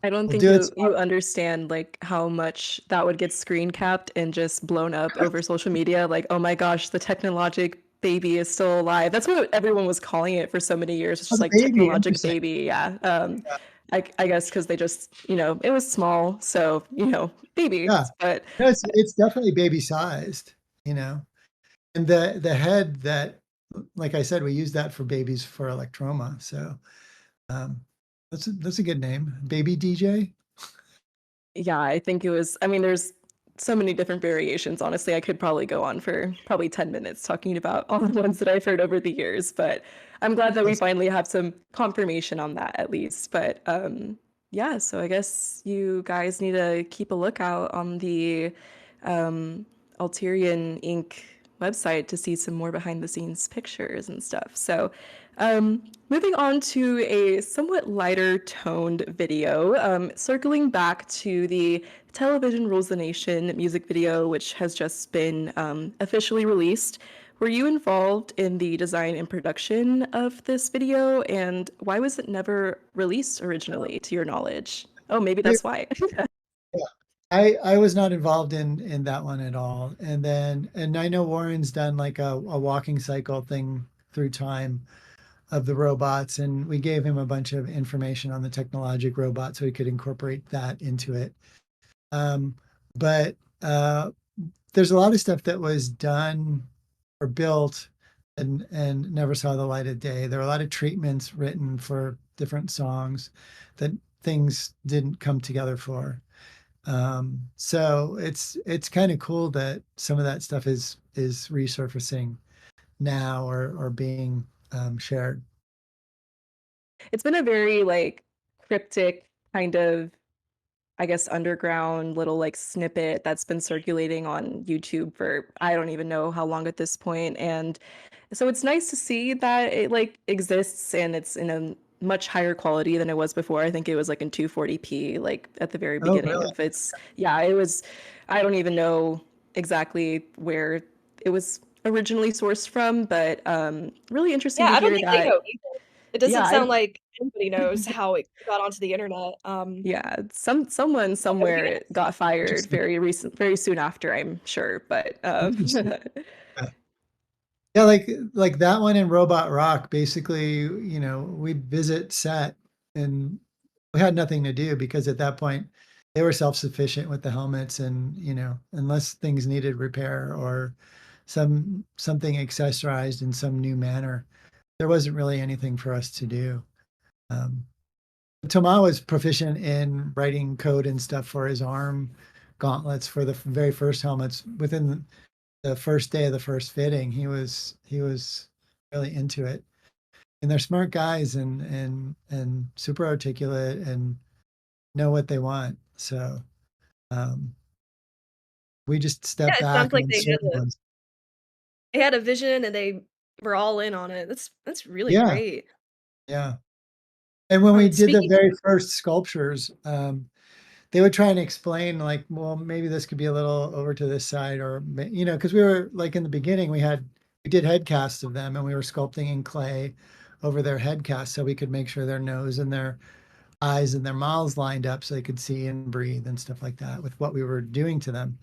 I don't we'll think do it. you understand like how much that would get screen capped and just blown up over social media. Like, oh my gosh, the Technologic baby is still alive. That's what everyone was calling it for so many years. It's Oh, just the like baby, Technologic interesting. baby. Yeah. Yeah, I guess because they just, it was small. So, baby. yeah. But No, it's definitely baby sized, you know. And the head that, like I said, we use that for babies for Electroma. So um, that's a good name, Baby DJ. yeah, I think it was, I mean, there's so many different variations. Honestly, I could probably go on for probably 10 minutes talking about all the ones that I've heard over the years, but I'm glad that we That's finally have some confirmation on that at least. But yeah, so I guess you guys need to keep a lookout on the Alterian Inc. website to see some more behind the scenes pictures and stuff. So, moving on to a somewhat lighter toned video, circling back to the Television Rules the Nation music video, which has just been officially released. Were you involved in the design and production of this video? And why was it never released originally, to your knowledge? Oh, maybe yeah. that's why. I was not involved in that one at all. And I know Warren's done like a walking cycle thing through time of the robots, and we gave him a bunch of information on the Technologic robot so he could incorporate that into it. Um, but there's a lot of stuff that was done or built and never saw the light of day. There are a lot of treatments written for different songs that things didn't come together for. So it's kind of cool that some of that stuff is resurfacing now or being shared. It's been a very like cryptic kind of, I guess, underground little like snippet that's been circulating on YouTube for I don't even know how long at this point. And so it's nice to see that it like exists and it's in a much higher quality than it was before. I think it was like in 240p, like at the very Oh, beginning really? of its, yeah, it was, I don't even know exactly where it was originally sourced from, but really interesting Yeah, to I don't hear think they know that. either. It Yeah, doesn't sound like anybody knows how it got onto the internet. yeah, someone I would be somewhere got fired Interesting. very soon after, I'm sure. But Interesting. Yeah. Yeah, like that one in Robot Rock, basically, we'd visit set and we had nothing to do because at that point they were self-sufficient with the helmets and, unless things needed repair or something accessorized in some new manner, there wasn't really anything for us to do. Um, Thomas was proficient in writing code and stuff for his arm gauntlets for the very first helmets. Within the first day of the first fitting, he was really into it. And they're smart guys and super articulate and know what they want. So um, we just Yeah, step it sounds back like on certain ones. they had a vision and they were all in on it. That's really Yeah, great. yeah. And when we did the Speaking very first sculptures, they would try and explain like, well, maybe this could be a little over to this side, or because we were like in the beginning, we did head casts of them, and we were sculpting in clay over their head casts so we could make sure their nose and their eyes and their mouths lined up so they could see and breathe and stuff like that with what we were doing to them.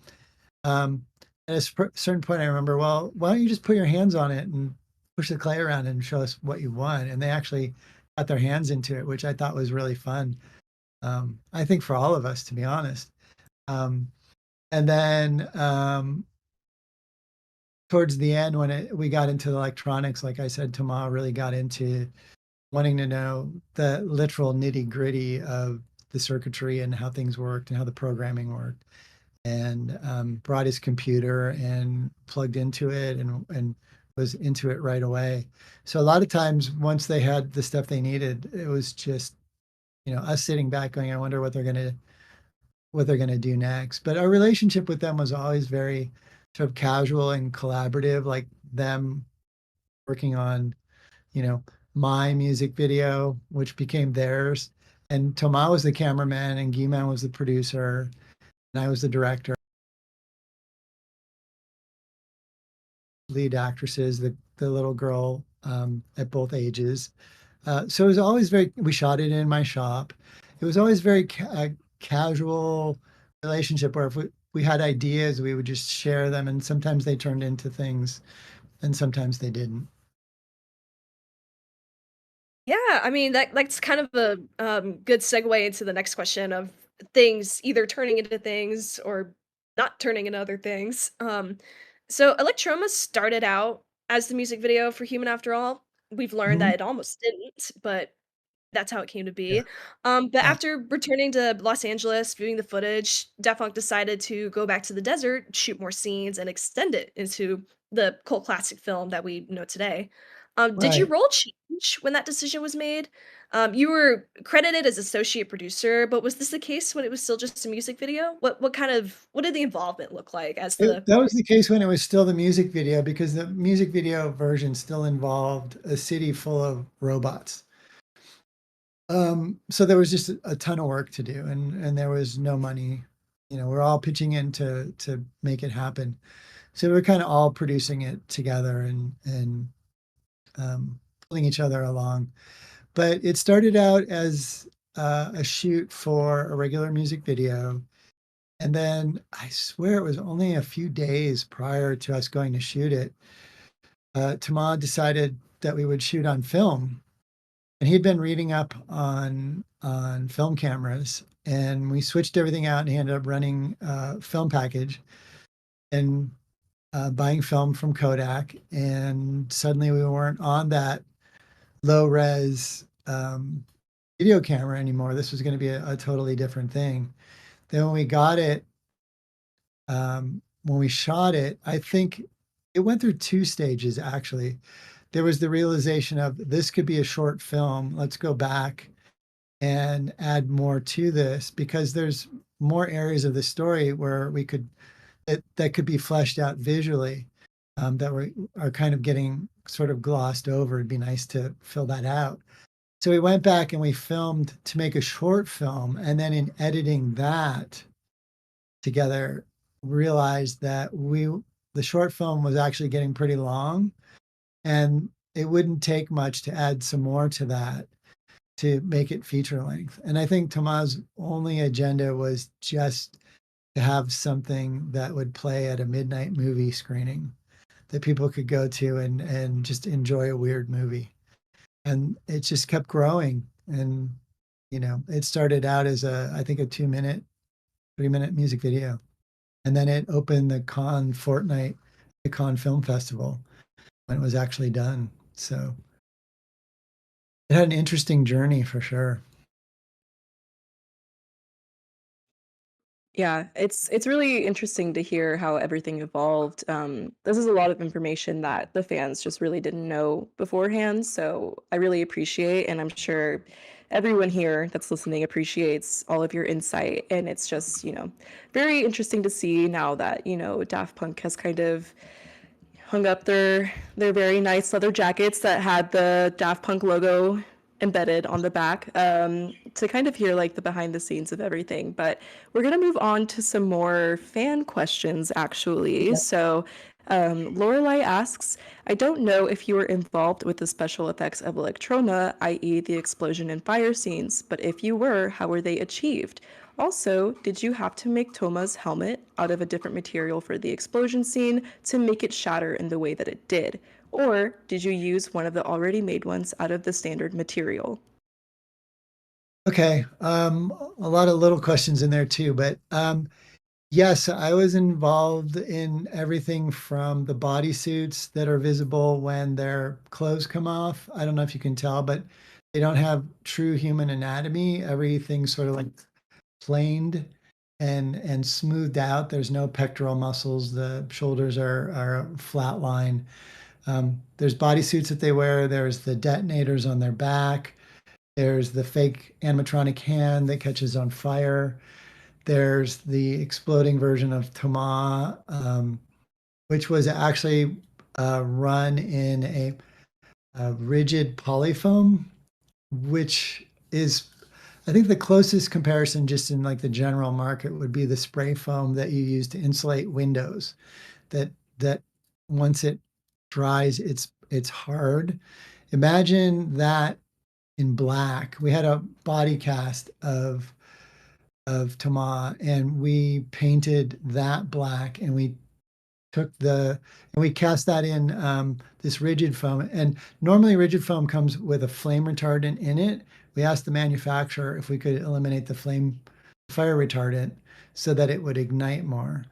At a certain point, I remember, well, why don't you just put your hands on it and push the clay around and show us what you want? And they actually got their hands into it, which I thought was really fun. I think for all of us, to be honest. Um, And then towards the end, when we got into electronics, like I said, Tama really got into wanting to know the literal nitty gritty of the circuitry and how things worked and how the programming worked. And brought his computer and plugged into it and was into it right away. So a lot of times, once they had the stuff they needed, it was just us sitting back going, I wonder what they're gonna do next. But our relationship with them was always very sort of casual and collaborative, like them working on, you know, my music video, which became theirs. And Thomas was the cameraman and Guy-Man was the producer and I was the director. Lead actresses, the little girl at both ages. So it was always we shot it in my shop. It was always very casual relationship where if we had ideas, we would just share them. And sometimes they turned into things and sometimes they didn't. Yeah, I mean, that's kind of a, good segue into the next question of things either turning into things or not turning into other things. So Electroma started out as the music video for Human After All. We've learned Mhm. that it almost didn't, but that's how it came to Yeah. be. But Yeah. after returning to Los Angeles, viewing the footage, Daft Punk decided to go back to the desert, shoot more scenes, and extend it into the cult classic film that we know today. Did your Right. role change when that decision was made? You were credited as associate producer, but was this the case when it was still just a music video? What did the involvement look like as the That was the case when it was still the music video because the music video version still involved a city full of robots. So there was just a ton of work to do and there was no money. We're all pitching in to make it happen. So we're kind of all producing it together and pulling each other along. But it started out as a shoot for a regular music video. And then I swear it was only a few days prior to us going to shoot it. Tama decided that we would shoot on film, and he'd been reading up on film cameras, and we switched everything out, and he ended up running a film package and buying film from Kodak, and suddenly we weren't on that low res video camera anymore. This was going to be a totally different thing. Then when we shot it, I think it went through two stages actually. There was the realization of this could be a short film. Let's go back and add more to this because there's more areas of the story where that could be fleshed out visually that are kind of getting sort of glossed over. It'd be nice to fill that out. So we went back and we filmed to make a short film, and then in editing that together, realized that the short film was actually getting pretty long, and it wouldn't take much to add some more to that to make it feature length. And I think Toma's only agenda was just to have something that would play at a midnight movie screening that people could go to and just enjoy a weird movie. And it just kept growing. And it started out as I think a 2 minute, 3 minute music video. And then it opened the Cannes fortnight, the Cannes Film Festival when it was actually done. So it had an interesting journey for sure. Yeah, it's really interesting to hear how everything evolved. This is a lot of information that the fans just really didn't know beforehand, so I really appreciate, and I'm sure everyone here that's listening appreciates all of your insight. And it's just, very interesting to see now that, Daft Punk has kind of hung up their very nice leather jackets that had the Daft Punk logo embedded on the back, to kind of hear like the behind the scenes of everything. But we're gonna move on to some more fan questions actually. So Lorelai asks, I don't know if you were involved with the special effects of Electroma, i.e. the explosion and fire scenes, but if you were, how were they achieved? Also, did you have to make Toma's helmet out of a different material for the explosion scene to make it shatter in the way that it did? Or did you use one of the already made ones out of the standard material? Okay. A lot of little questions in there too, but Yes, I was involved in everything from the bodysuits that are visible when their clothes come off. I don't know if you can tell, but they don't have true human anatomy. Everything's sort of like planed and smoothed out. There's no pectoral muscles. The shoulders are a flat line. There's bodysuits that they wear. There's the detonators on their back. There's the fake animatronic hand that catches on fire. There's the exploding version of Toma, which was actually run in a rigid polyfoam, which is, I think, the closest comparison just in like the general market would be the spray foam that you use to insulate windows. That once it dries, it's hard. Imagine that in black. We had a body cast of Tama, and we painted that black, and we took the and we cast that in this rigid foam. And normally rigid foam comes with a flame retardant in it. We asked the manufacturer if we could eliminate the fire retardant so that it would ignite more,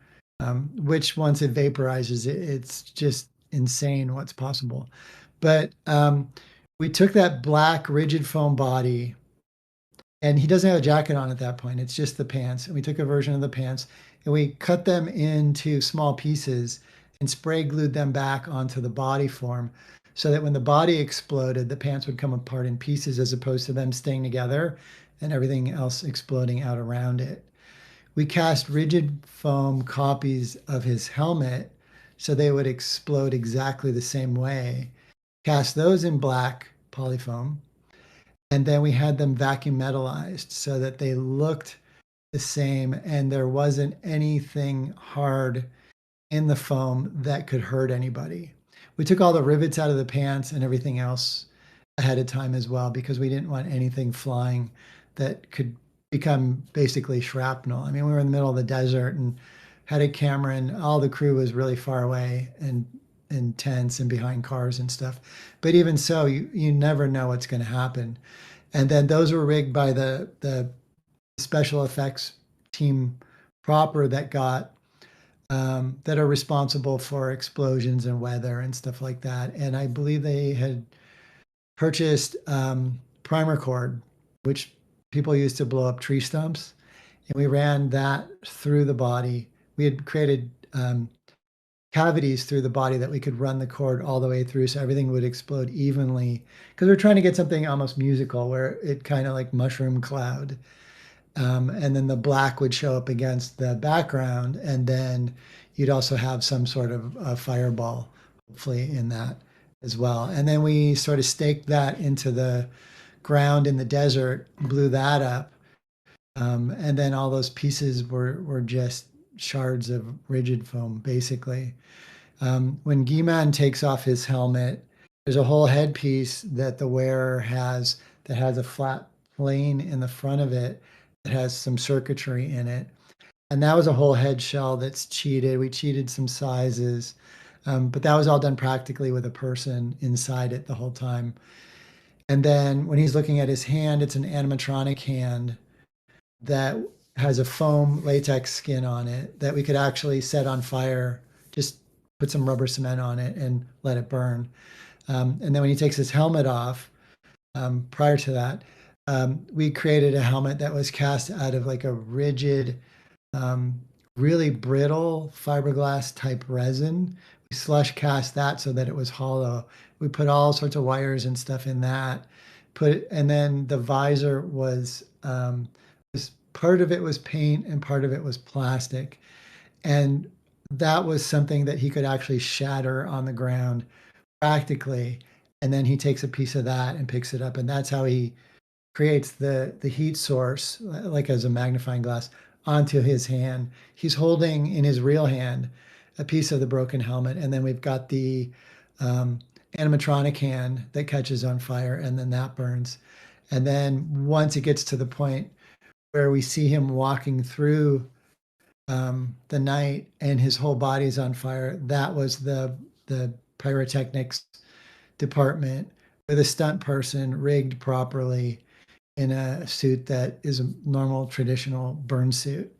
which once it vaporizes, it's just insane what's possible. But we took that black rigid foam body, and he doesn't have a jacket on at that point. It's just the pants. And we took a version of the pants and we cut them into small pieces and spray glued them back onto the body form so that when the body exploded, the pants would come apart in pieces as opposed to them staying together and everything else exploding out around it. We cast rigid foam copies of his helmet so they would explode exactly the same way. Cast those in black polyfoam, and then we had them vacuum metallized so that they looked the same and there wasn't anything hard in the foam that could hurt anybody. We took all the rivets out of the pants and everything else ahead of time as well because we didn't want anything flying that could become basically shrapnel. I mean, we were in the middle of the desert and had a camera, and all the crew was really far away and in tents and behind cars and stuff. But even so, you never know what's going to happen. And then those were rigged by the special effects team proper that are responsible for explosions and weather and stuff like that. And I believe they had purchased primer cord, which people use to blow up tree stumps, and we ran that through the body. We had created cavities through the body that we could run the cord all the way through so everything would explode evenly because we're trying to get something almost musical where it kind of like mushroom cloud, and then the black would show up against the background, and then you'd also have some sort of a fireball hopefully in that as well. And then we sort of staked that into the ground in the desert, blew that up, and then all those pieces were just shards of rigid foam, basically. When Guy-Man takes off his helmet, there's a whole headpiece that the wearer has that has a flat plane in the front of it that has some circuitry in it. And that was a whole head shell that's cheated. We cheated some sizes, but that was all done practically with a person inside it the whole time. And then when he's looking at his hand, it's an animatronic hand that has a foam latex skin on it that we could actually set on fire, just put some rubber cement on it and let it burn. And then when he takes his helmet off, prior to that, we created a helmet that was cast out of like a rigid, really brittle fiberglass type resin. We slush cast that so that it was hollow. We put all sorts of wires and stuff in that. And then the visor was part of it was paint and part of it was plastic. And that was something that he could actually shatter on the ground practically. And then he takes a piece of that and picks it up. And that's how he creates the heat source, like as a magnifying glass, onto his hand. He's holding in his real hand a piece of the broken helmet. And then we've got the animatronic hand that catches on fire, and then that burns. And then once it gets to the point where we see him walking through the night and his whole body's on fire, that was the pyrotechnics department with a stunt person rigged properly in a suit that is a normal traditional burn suit.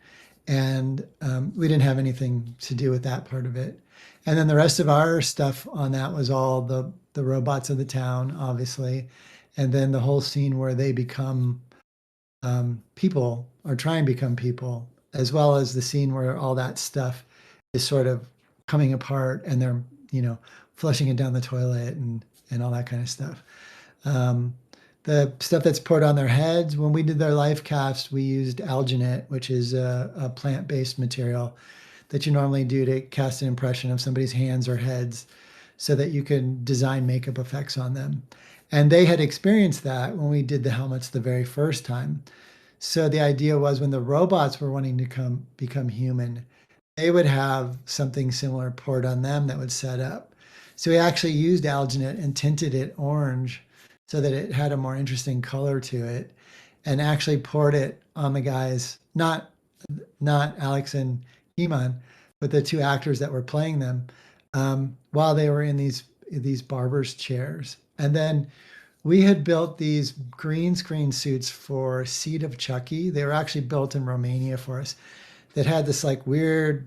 and we didn't have anything to do with that part of it. And then the rest of our stuff on that was all the robots of the town, obviously, and then the whole scene where they become people or try and become people, as well as the scene where all that stuff is sort of coming apart and they're, you know, flushing it down the toilet and all that kind of stuff. Um, the stuff that's poured on their heads, when we did their life cast, we used alginate, which is a plant-based material that you normally do to cast an impression of somebody's hands or heads so that you can design makeup effects on them. And they had experienced that when we did the helmets the very first time. So the idea was when the robots were wanting to become human, they would have something similar poured on them that would set up. So we actually used alginate and tinted it orange so that it had a more interesting color to it, and actually poured it on the guys, not Alex and Iman, but the two actors that were playing them, while they were in these barbers chairs. And then we had built these green screen suits for Seed of Chucky. They were actually built in Romania for us, that had this like weird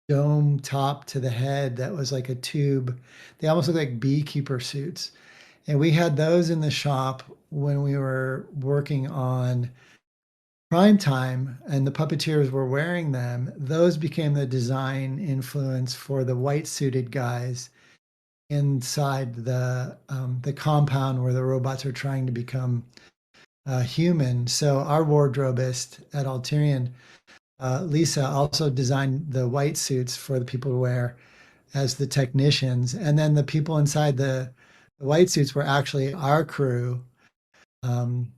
dome top to the head that was like a tube. They almost look like beekeeper suits. And we had those in the shop when we were working on Prime Time, and the puppeteers were wearing them. Those became the design influence for the white suited guys inside the compound where the robots are trying to become human. So our wardrobeist at Alterian, Lisa, also designed the white suits for the people to wear as the technicians, and then the people inside the white suits were actually our crew. Um,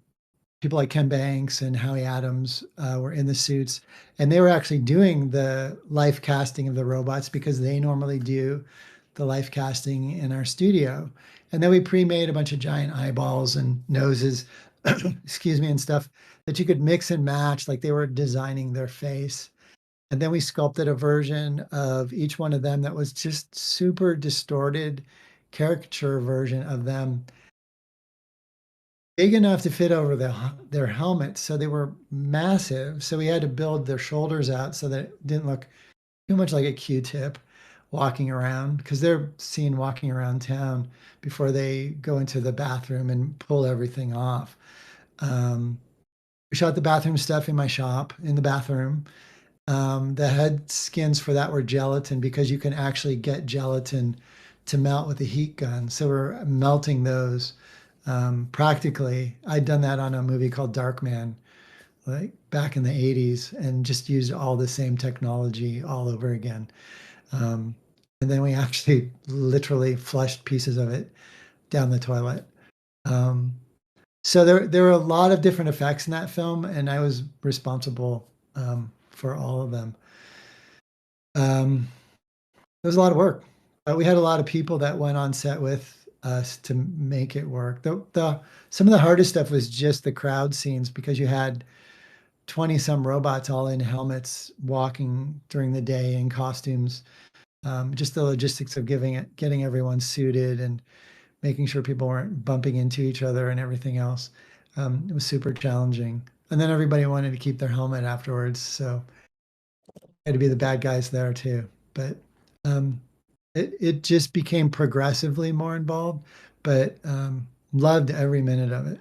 People like Ken Banks and Howie Adams were in the suits, and they were actually doing the life casting of the robots because they normally do the life casting in our studio. And then we pre-made a bunch of giant eyeballs and noses, excuse me, and stuff that you could mix and match, like they were designing their face. And then we sculpted a version of each one of them that was just super distorted caricature version of them, big enough to fit over their helmets. So they were massive. So we had to build their shoulders out so that it didn't look too much like a Q-tip walking around, because they're seen walking around town before they go into the bathroom and pull everything off. We shot the bathroom stuff in my shop in the bathroom. The head skins for that were gelatin, because you can actually get gelatin to melt with a heat gun. So we're melting those practically. I'd done that on a movie called Darkman, like back in the 80s, and just used all the same technology all over again. Um, and then we actually literally flushed pieces of it down the toilet. Um, so there were a lot of different effects in that film, and I was responsible for all of them. It was a lot of work. We had a lot of people that went on set with us to make it work. Some of the hardest stuff was just the crowd scenes, because you had 20 some robots all in helmets walking during the day in costumes. Just the logistics of getting everyone suited and making sure people weren't bumping into each other and everything else. It was super challenging. And then everybody wanted to keep their helmet afterwards, so had to be the bad guys there too. But um, it just became progressively more involved, but loved every minute of it.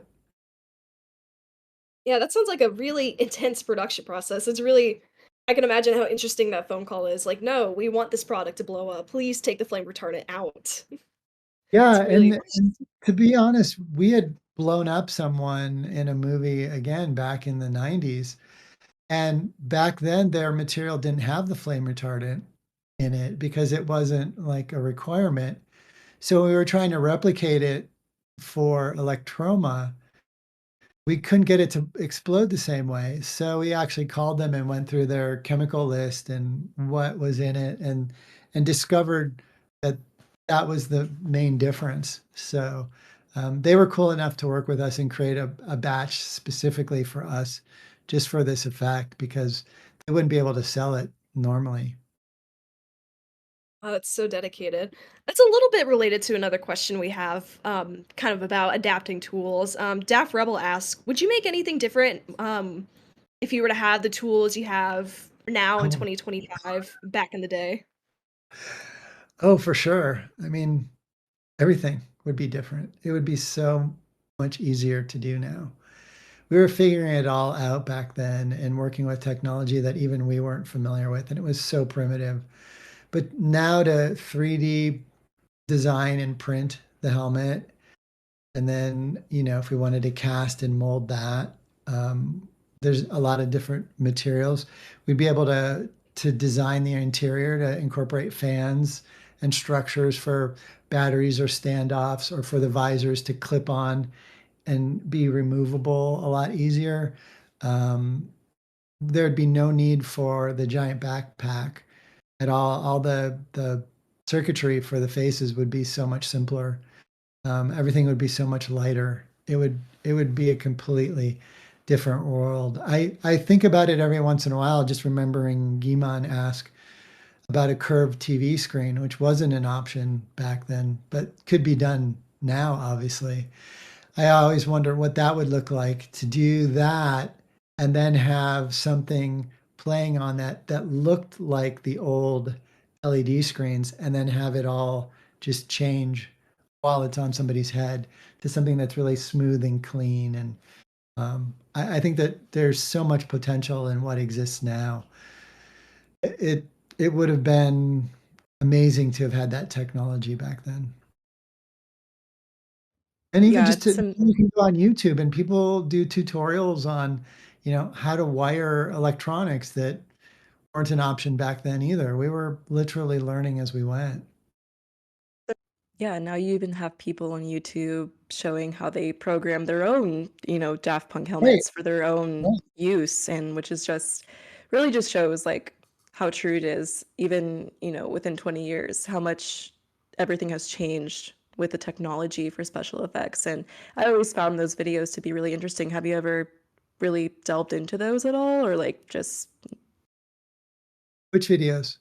Yeah, that sounds like a really intense production process. It's really I can imagine how interesting that phone call is. Like, "No, we want this product to blow up. Please take the flame retardant out." It's Yeah, really and to be honest, we had blown up someone in a movie again back in the 90s. And back then, their material didn't have the flame retardant in it because it wasn't like a requirement. So we were trying to replicate it for Electroma. We couldn't get it to explode the same way. So we actually called them and went through their chemical list and what was in it, and discovered that that was the main difference. So they were cool enough to work with us and create a batch specifically for us, just for this effect, because they wouldn't be able to sell it normally. Oh, it's so dedicated. That's a little bit related to another question we have, kind of about adapting tools. Daft Rebel asks, would you make anything different if you were to have the tools you have now in Oh, 2025 back in the day? oh, for sure. I mean, everything would be different. It would be so much easier to do now. We were figuring it all out back then and working with technology that even we weren't familiar with, and it was so primitive. But now to 3D design and print the helmet, and then, if we wanted to cast and mold that, there's a lot of different materials. We'd be able to design the interior to incorporate fans and structures for batteries or standoffs, or for the visors to clip on and be removable a lot easier. Um, there'd be no need for the giant backpack at all. All the circuitry for the faces would be so much simpler. Everything would be so much lighter. It would be a completely different world. I think about it every once in a while, just remembering Giman ask about a curved TV screen, which wasn't an option back then, but could be done now, obviously. I always wonder what that would look like to do that and then have something playing on that that looked like the old LED screens, and then have it all just change while it's on somebody's head to something that's really smooth and clean. And I think that there's so much potential in what exists now. It it would have been amazing to have had that technology back then. And even Yeah, just to, it's an you can go on YouTube and people do tutorials on, how to wire electronics that weren't an option back then either. We were literally learning as we went. Yeah, now you even have people on YouTube showing how they program their own, Daft Punk Right. helmets for their own Right. use, and which is just really just shows like how true it is, even, within 20 years, how much everything has changed with the technology for special effects. And I always found those videos to be really interesting. Have you ever really delved into those at all, or like just Which videos?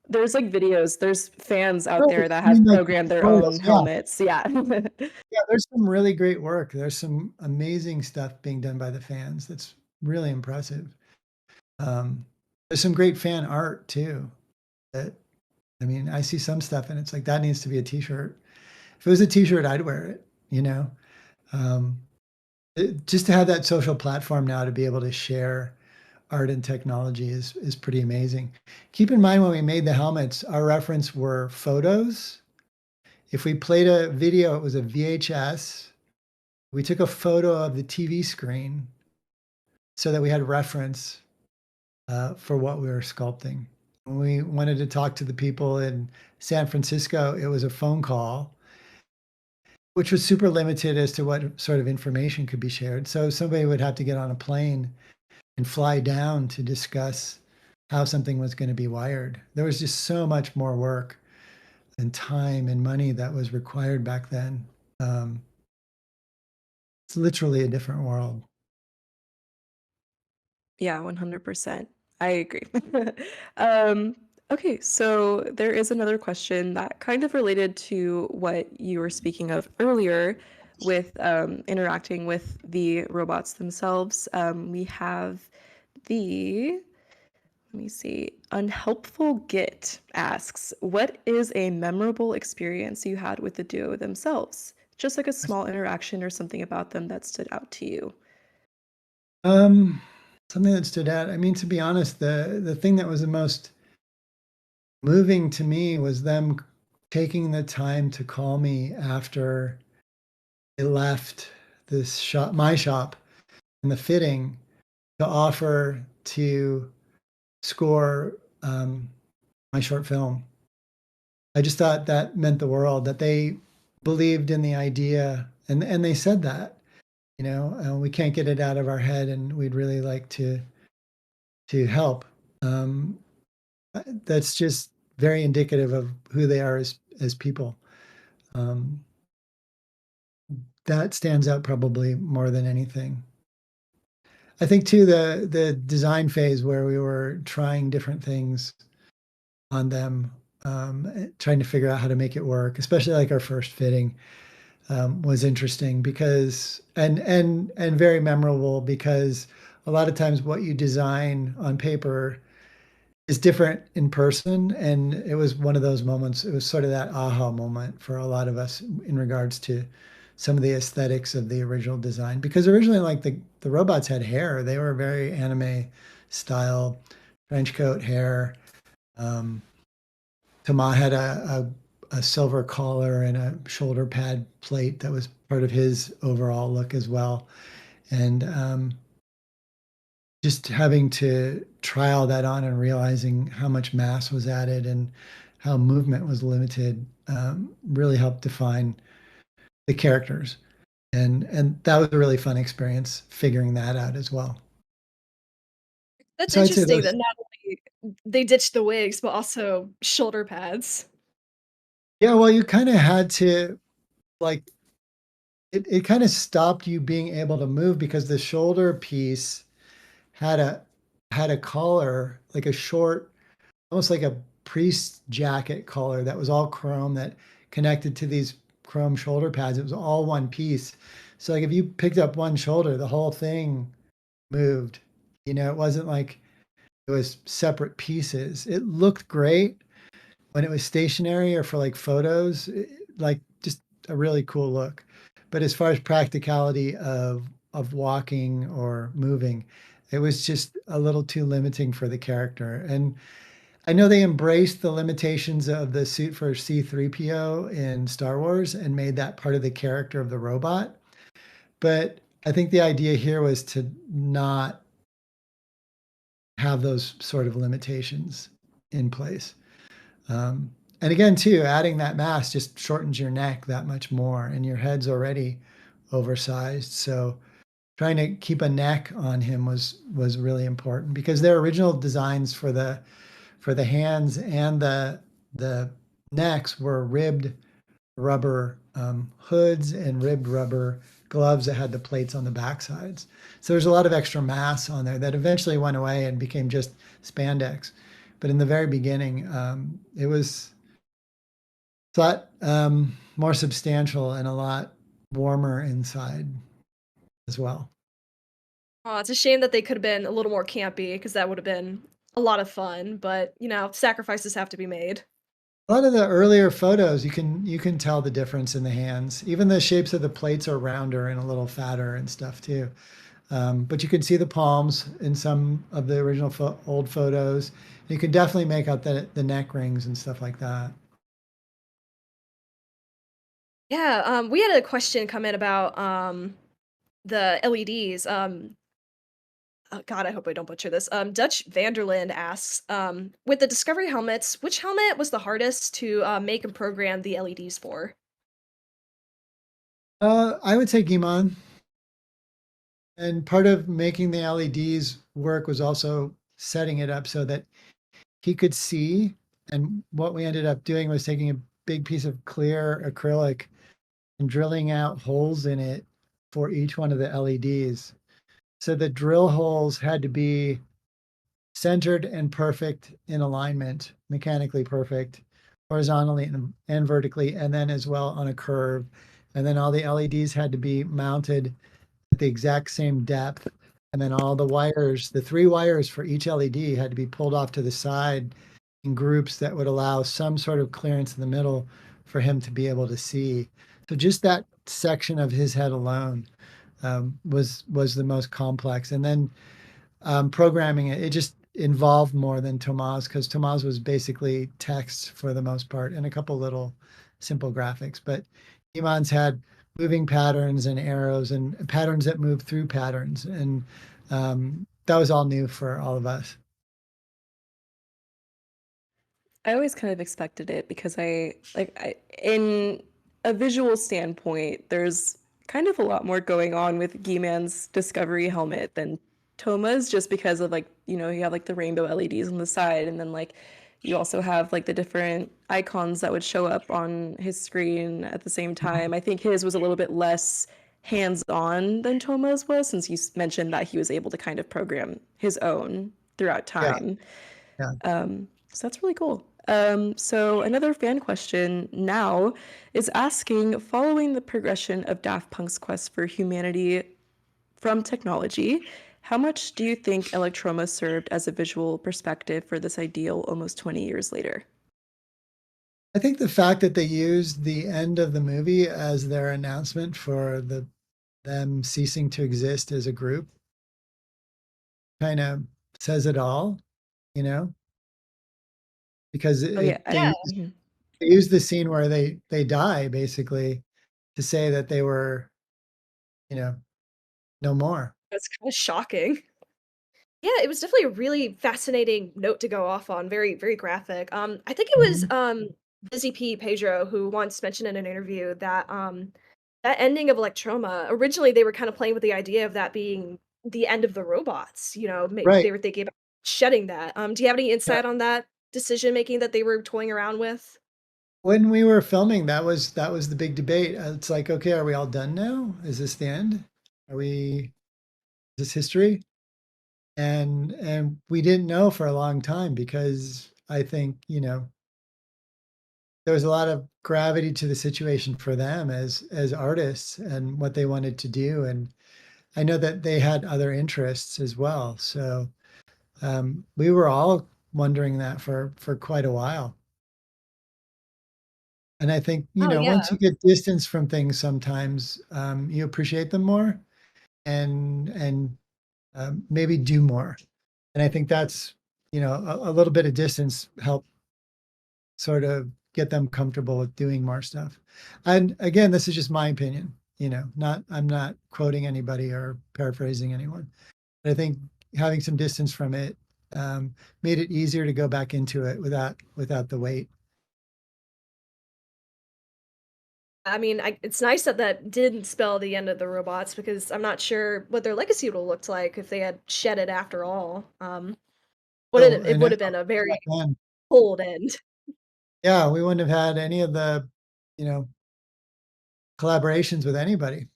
there's like videos, there's fans out Oh, there that I mean, have like programmed their tutorials. own Yeah. helmets. Yeah. Yeah. There's some really great work. There's some amazing stuff being done by the fans. That's really impressive. Um, there's some great fan art too. That, I mean, I see some stuff and it's like, that needs to be a t-shirt. If it was a t-shirt, I'd wear it, you know? Um, just to have that social platform now to be able to share art and technology is pretty amazing. Keep in mind when we made the helmets, our reference were photos. If we played a video, it was a VHS. We took a photo of the TV screen so that we had reference for what we were sculpting. When we wanted to talk to the people in San Francisco, it was a phone call, which was super limited as to what sort of information could be shared. So somebody would have to get on a plane and fly down to discuss how something was going to be wired. There was just so much more work and time and money that was required back then. Um, it's literally a different world. Yeah, 100%. I agree. Um, okay, so there is another question that kind of related to what you were speaking of earlier with interacting with the robots themselves. We have the, let me see, Unhelpful Git asks, what is a memorable experience you had with the duo themselves? Just like a small interaction or something about them that stood out to you. Um, something that stood out. I mean, to be honest, the thing that was the most moving to me was them taking the time to call me after they left this shop, my shop, in the fitting, to offer to score my short film. I just thought that meant the world that they believed in the idea, and they said that, we can't get it out of our head, and we'd really like to help. Um, that's just very indicative of who they are as people. Um, that stands out probably more than anything. I think too the design phase where we were trying different things on them, trying to figure out how to make it work, especially like our first fitting, was interesting because and very memorable because a lot of times what you design on paper is different in person, and it was one of those moments. It was sort of that aha moment for a lot of us in regards to some of the aesthetics of the original design. Because originally, like the robots had hair; they were very anime style, trench coat hair. Um, Tama had a silver collar and a shoulder pad plate that was part of his overall look as well. And just having to try all that on and realizing how much mass was added and how movement was limited really helped define the characters. And that was a really fun experience figuring that out as well. That's So I'd say interesting that those, not only they ditched the wigs, but also shoulder pads. yeah, well, you kind of had to like it kind of stopped you being able to move because the shoulder piece had a collar, like a short, almost like a priest jacket collar that was all chrome that connected to these chrome shoulder pads. It was all one piece. So like if you picked up one shoulder, the whole thing moved. It wasn't like it was separate pieces. It looked great when it was stationary or for like photos, like just a really cool look. But as far as practicality of walking or moving, it was just a little too limiting for the character. And I know they embraced the limitations of the suit for C3PO in Star Wars and made that part of the character of the robot. But I think the idea here was to not have those sort of limitations in place. Um, and again, too, adding that mass just shortens your neck that much more, and your head's already oversized. So trying to keep a neck on him was really important because their original designs for the hands and the necks were ribbed rubber hoods and ribbed rubber gloves that had the plates on the back sides. So there's a lot of extra mass on there that eventually went away and became just spandex. But in the very beginning, it was a lot more substantial and a lot warmer inside as well. Oh, it's a shame that they could have been a little more campy because that would have been a lot of fun, but, sacrifices have to be made. A lot of the earlier photos, you can tell the difference in the hands. Even the shapes of the plates are rounder and a little fatter and stuff too. But you can see the palms in some of the original old photos. You can definitely make out the neck rings and stuff like that. Yeah, we had a question come in about, the LEDs, oh god, I hope I don't butcher this. Dutch Vanderland asks, with the Discovery helmets, which helmet was the hardest to make and program the LEDs for? I would say Gimon. And part of making the LEDs work was also setting it up so that he could see. And what we ended up doing was taking a big piece of clear acrylic and drilling out holes in it for each one of the LEDs. So the drill holes had to be centered and perfect in alignment, mechanically perfect, horizontally and vertically, and then as well on a curve. And then all the LEDs had to be mounted at the exact same depth. And then all the wires, the three wires for each LED had to be pulled off to the side in groups that would allow some sort of clearance in the middle for him to be able to see. So just that section of his head alone was the most complex. And then programming it just involved more than Tomas because Tomas was basically text for the most part and a couple little simple graphics. But Iman's had moving patterns and arrows and patterns that move through patterns. And that was all new for all of us. I always kind of expected it because in a visual standpoint, there's kind of a lot more going on with Guy-Man's Discovery helmet than Toma's, just because of you have like the rainbow LEDs on the side, and then you also have like the different icons that would show up on his screen at the same time. I think his was a little bit less hands-on than Toma's was, since you mentioned that he was able to kind of program his own throughout Yeah, time. yeah. So that's really cool. So another fan question now is asking, following the progression of Daft Punk's quest for humanity from technology, How much do you think Electroma served as a visual perspective for this ideal almost 20 years later? I think the fact that they used the end of the movie as their announcement for them ceasing to exist as a group kind of says it all, you know, because Oh, yeah. Yeah, Mhm. they used the scene where they die basically to say that they were, you know, no more. that's kinda shocking. Yeah, it was definitely a really fascinating note to go off on, very, very graphic. I think it was, Mhm. Busy P. Pedro who once mentioned in an interview that, that ending of Electroma, originally, they were kinda playing with the idea of that being the end of the robots, you know, may Right. they were thinking about shedding that. Do you have any Yeah. insight on that decision making that they were toying around with? When we were filming, that was the big debate. It's like, okay, are we all done now? Is this the end? Are we is this history? And we didn't know for a long time because I think, there was a lot of gravity to the situation for them as artists and what they wanted to do. And I know that they had other interests as well. So we were all wondering that for quite a while. And I think, Oh, once yeah. you get distance from things, sometimes you appreciate them more and maybe do more. And I think that's, a little bit of distance help sort of get them comfortable with doing more stuff. And again, this is just my opinion, not I'm not quoting anybody or paraphrasing anyone. But I think having some distance from it made it easier to go back into it without the weight. I mean, it's nice that that didn't spell the end of the robots because I'm not sure what their legacy would have looked like if they had shed it after all. Would So it I know would have been a very back then, cold end. yeah, we wouldn't have had any of the, you know, collaborations with anybody.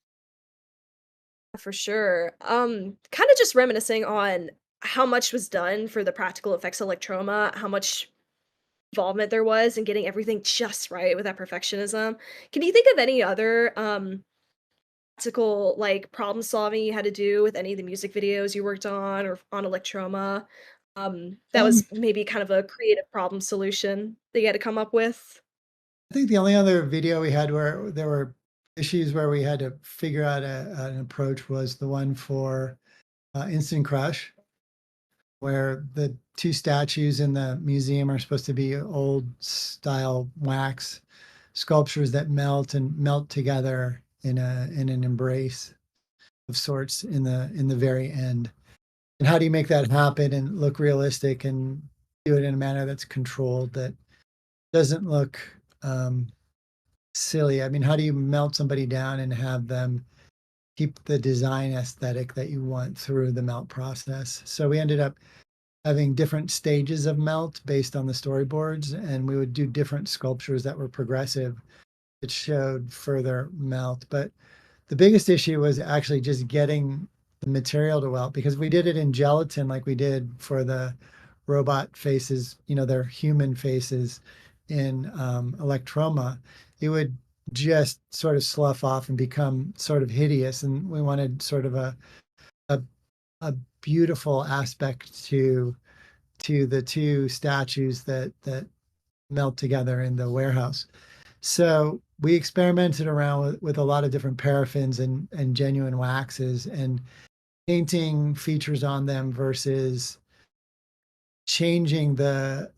For sure. Kind of just reminiscing on how much was done for the practical effects of Electroma, how much involvement there was in getting everything just right with that perfectionism. Can you think of any other practical like problem solving you had to do with any of the music videos you worked on or on Electroma? That Um, was maybe kind of a creative problem solution that you had to come up with. I think the only other video we had where there were issues where we had to figure out an approach was the one for Instant Crush, where the two statues in the museum are supposed to be old style wax sculptures that melt together in an embrace of sorts in the very end. And how do you make that happen and look realistic and do it in a manner that's controlled that doesn't look um, silly? I mean, how do you melt somebody down and have them keep the design aesthetic that you want through the melt process? So we ended up having different stages of melt based on the storyboards, and we would do different sculptures that were progressive that showed further melt. But the biggest issue was actually just getting the material to weld because we did it in gelatin like we did for the robot faces, their human faces in Electroma. It would just sort of slough off and become sort of hideous. And we wanted sort of a, a beautiful aspect to the two statues that melt together in the warehouse. So we experimented around with a lot of different paraffins and genuine waxes and painting features on them versus changing the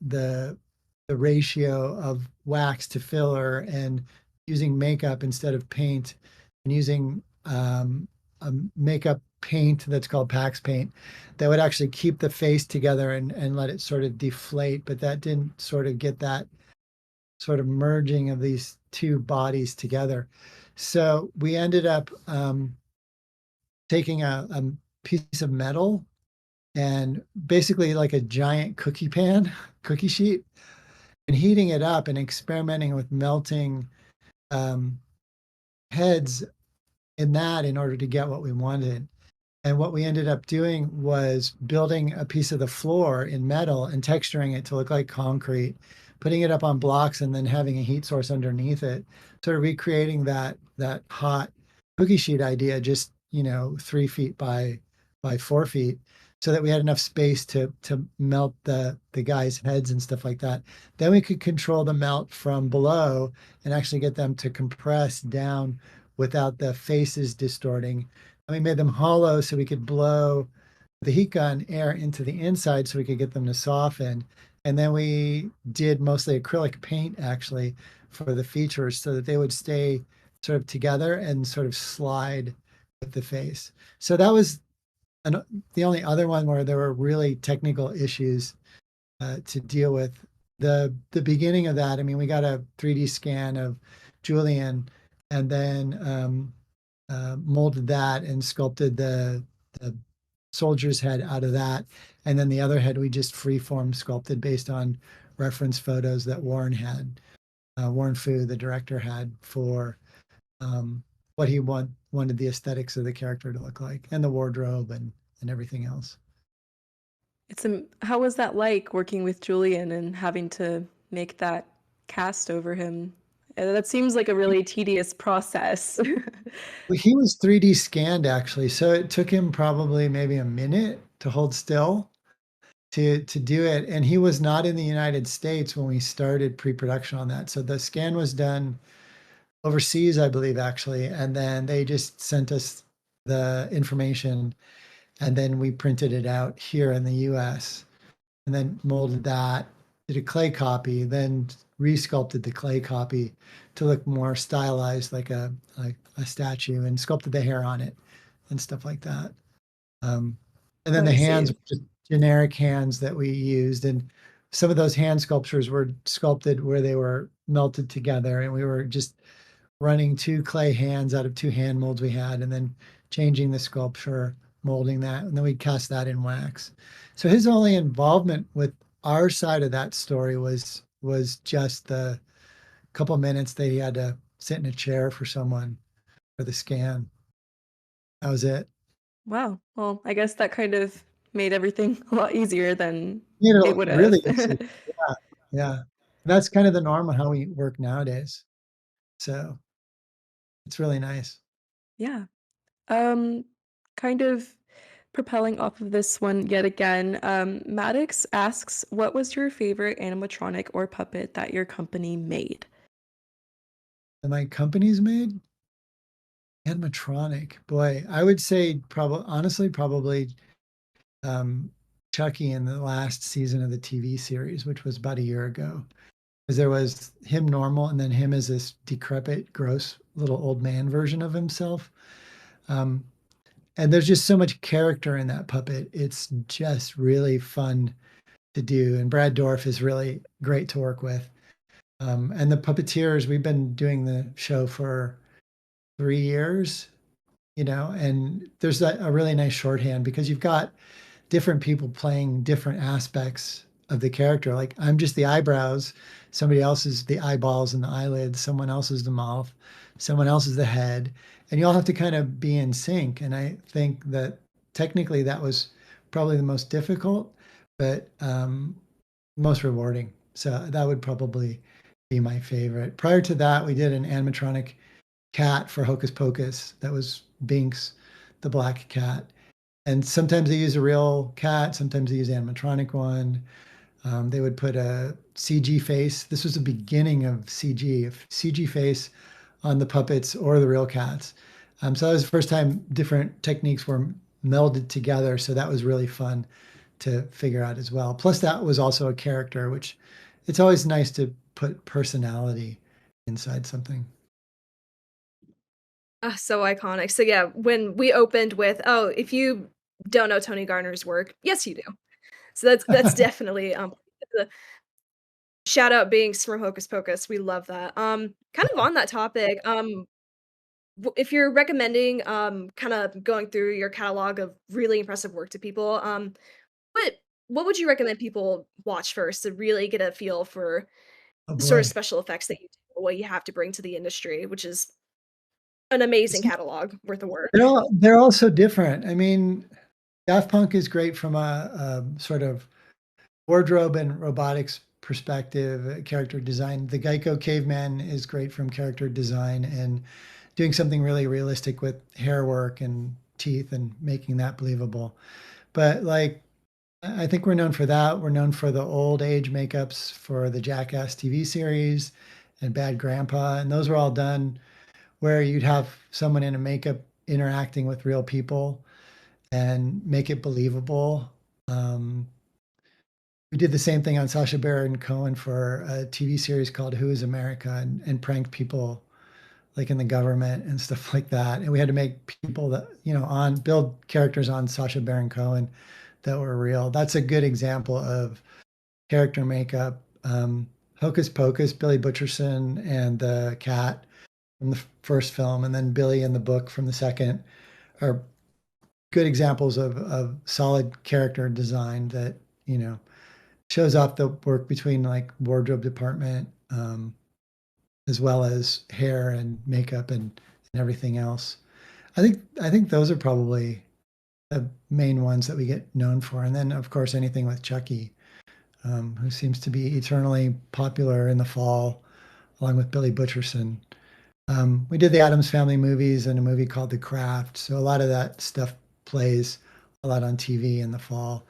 ratio of wax to filler and using makeup instead of paint and using a makeup paint that's called Pax paint that would actually keep the face together and let it sort of deflate, but that didn't sort of get that sort of merging of these two bodies together. So we ended up taking a piece of metal and basically like a giant cookie pan, cookie sheet, and heating it up and experimenting with melting um, heads in that in order to get what we wanted. And what we ended up doing was building a piece of the floor in metal and texturing it to look like concrete, putting it up on blocks and then having a heat source underneath it, sort of recreating that hot cookie sheet idea, just 3 feet by by 4 feet, so that we had enough space to melt the guys' heads and stuff like that. Then we could control the melt from below and actually get them to compress down without the faces distorting. And we made them hollow so we could blow the heat gun air into the inside so we could get them to soften. And then we did mostly acrylic paint actually for the features so that they would stay sort of together and sort of slide with the face. So that was the only other one where there were really technical issues to deal with. The beginning of that, I mean, we got a 3D scan of Julian and then molded that and sculpted the soldier's head out of that. And then the other head we just freeform sculpted based on reference photos that Warren had. Warren Fu, the director, had for what he wanted the aesthetics of the character to look like, and the wardrobe and everything else. How was that like working with Julian and having to make that cast over him? That seems like a really tedious process. He was 3D scanned actually, so it took him probably maybe a minute to hold still to do it. And he was not in the United States when we started pre-production on that. So the scan was done overseas, I believe, actually, and then they just sent us the information, and then we printed it out here in the US and then molded that, did a clay copy, then resculpted the clay copy to look more stylized like a statue, and sculpted the hair on it and stuff like that. And then Oh, the I hands see. were just generic hands that we used, and some of those hand sculptures were sculpted where they were melted together, and we were just running 2 clay hands out of 2 hand molds we had, and then changing the sculpture, molding that, and then we cast that in wax. So his only involvement with our side of that story was just the couple minutes that he had to sit in a chair for someone for the scan. That was it. Wow. Well, I guess that kind of made everything a lot easier than You it know, would have. really easy. Yeah, yeah. That's kind of the norm of how we work nowadays. So it's really nice. Yeah. Um, Kind of propelling off of this one yet again, Maddox asks, what was your favorite animatronic or puppet that your company made? And my company's made animatronic. Boy, I would say probably honestly, probably um, Chucky in the last season of the TV series, which was about a year ago. Because there was him normal and then him as this decrepit, gross little old man version of himself. Um, and there's just so much character in that puppet. It's just really fun to do. And Brad Dorff is really great to work with. And the puppeteers, we've been doing the show for 3 years, and there's a really nice shorthand because you've got different people playing different aspects of the character. Like I'm just the eyebrows, somebody else is the eyeballs and the eyelids, someone else is the mouth, someone else is the head, and you all have to kind of be in sync. And I think that technically that was probably the most difficult, but most rewarding. So that would probably be my favorite. Prior to that, we did an animatronic cat for Hocus Pocus that was Binks, the black cat. And sometimes they use a real cat, sometimes they use an animatronic one. They would put a CG face. This was the beginning of CG, a CG face on the puppets or the real cats. So that was the first time different techniques were melded together. So that was really fun to figure out as well. Plus, that was also a character, which it's always nice to put personality inside something. So iconic. So yeah, when we opened with, "Oh, if you don't know Tony Gardner's work," yes, you do. So that's definitely, the shout out Binks from Hocus Pocus, we love that. Kind of on that topic, if you're recommending, kinda going through your catalog of really impressive work to people, what what would you recommend people watch first to really get a feel for Oh the sort of boy. special effects that you do, what you have to bring to the industry, which is an amazing catalog worth of work? They're all so different. I mean, Daft Punk is great from a sort of wardrobe and robotics perspective, character design. The Geico Caveman is great from character design and doing something really realistic with hair work and teeth and making that believable. But like, I think we're known for that. We're known for the old age makeups for the Jackass TV series and Bad Grandpa. And those were all done where you'd have someone in a makeup interacting with real people and make it believable. Um, we did the same thing on Sacha Baron Cohen for a TV series called Who is America and pranked people like in the government and stuff like that. And we had to make people that, on build characters on Sacha Baron Cohen that were real. That's a good example of character makeup. Hocus Pocus, Billy Butcherson and the cat from the first film, and then Billy in the book from the second are good examples of solid character design that, shows off the work between like wardrobe department, as well as hair and makeup and everything else. I think those are probably the main ones that we get known for. And then of course anything with Chucky, who seems to be eternally popular in the fall, along with Billy Butcherson. We did the Addams Family movies and a movie called The Craft. So a lot of that stuff plays a lot on TV in the fall.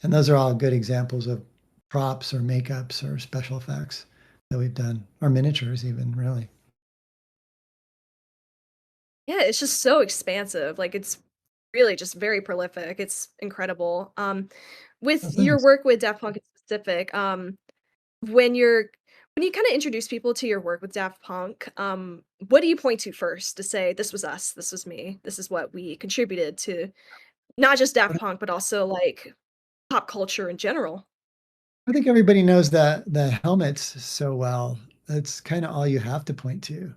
And those are all good examples of props or makeups or special effects that we've done, or miniatures even, really. Yeah, it's just so expansive. Like it's really just very prolific. It's incredible. Oh, With your thanks. work with Daft Punk in specific, when you're when you kind of introduce people to your work with Daft Punk, what do you point to first to say this was us, this was me, this is what we contributed to not just Daft Punk, but also like pop culture in general? I think everybody knows the helmets so well. That's kind of all you have to point to.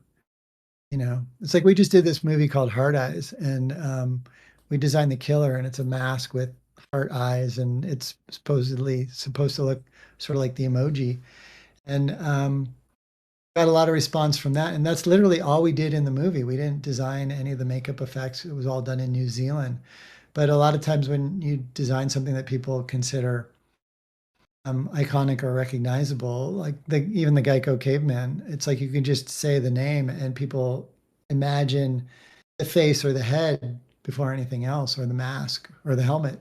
It's like we just did this movie called Heart Eyes, and we designed the killer, and it's a mask with heart eyes, and it's supposedly supposed to look sort of like the emoji. And got a lot of response from that. And that's literally all we did in the movie. We didn't design any of the makeup effects. It was all done in New Zealand. But a lot of times when you design something that people consider iconic or recognizable, like even the Geico caveman, it's like you can just say the name and people imagine the face or the head before anything else, or the mask or the helmet.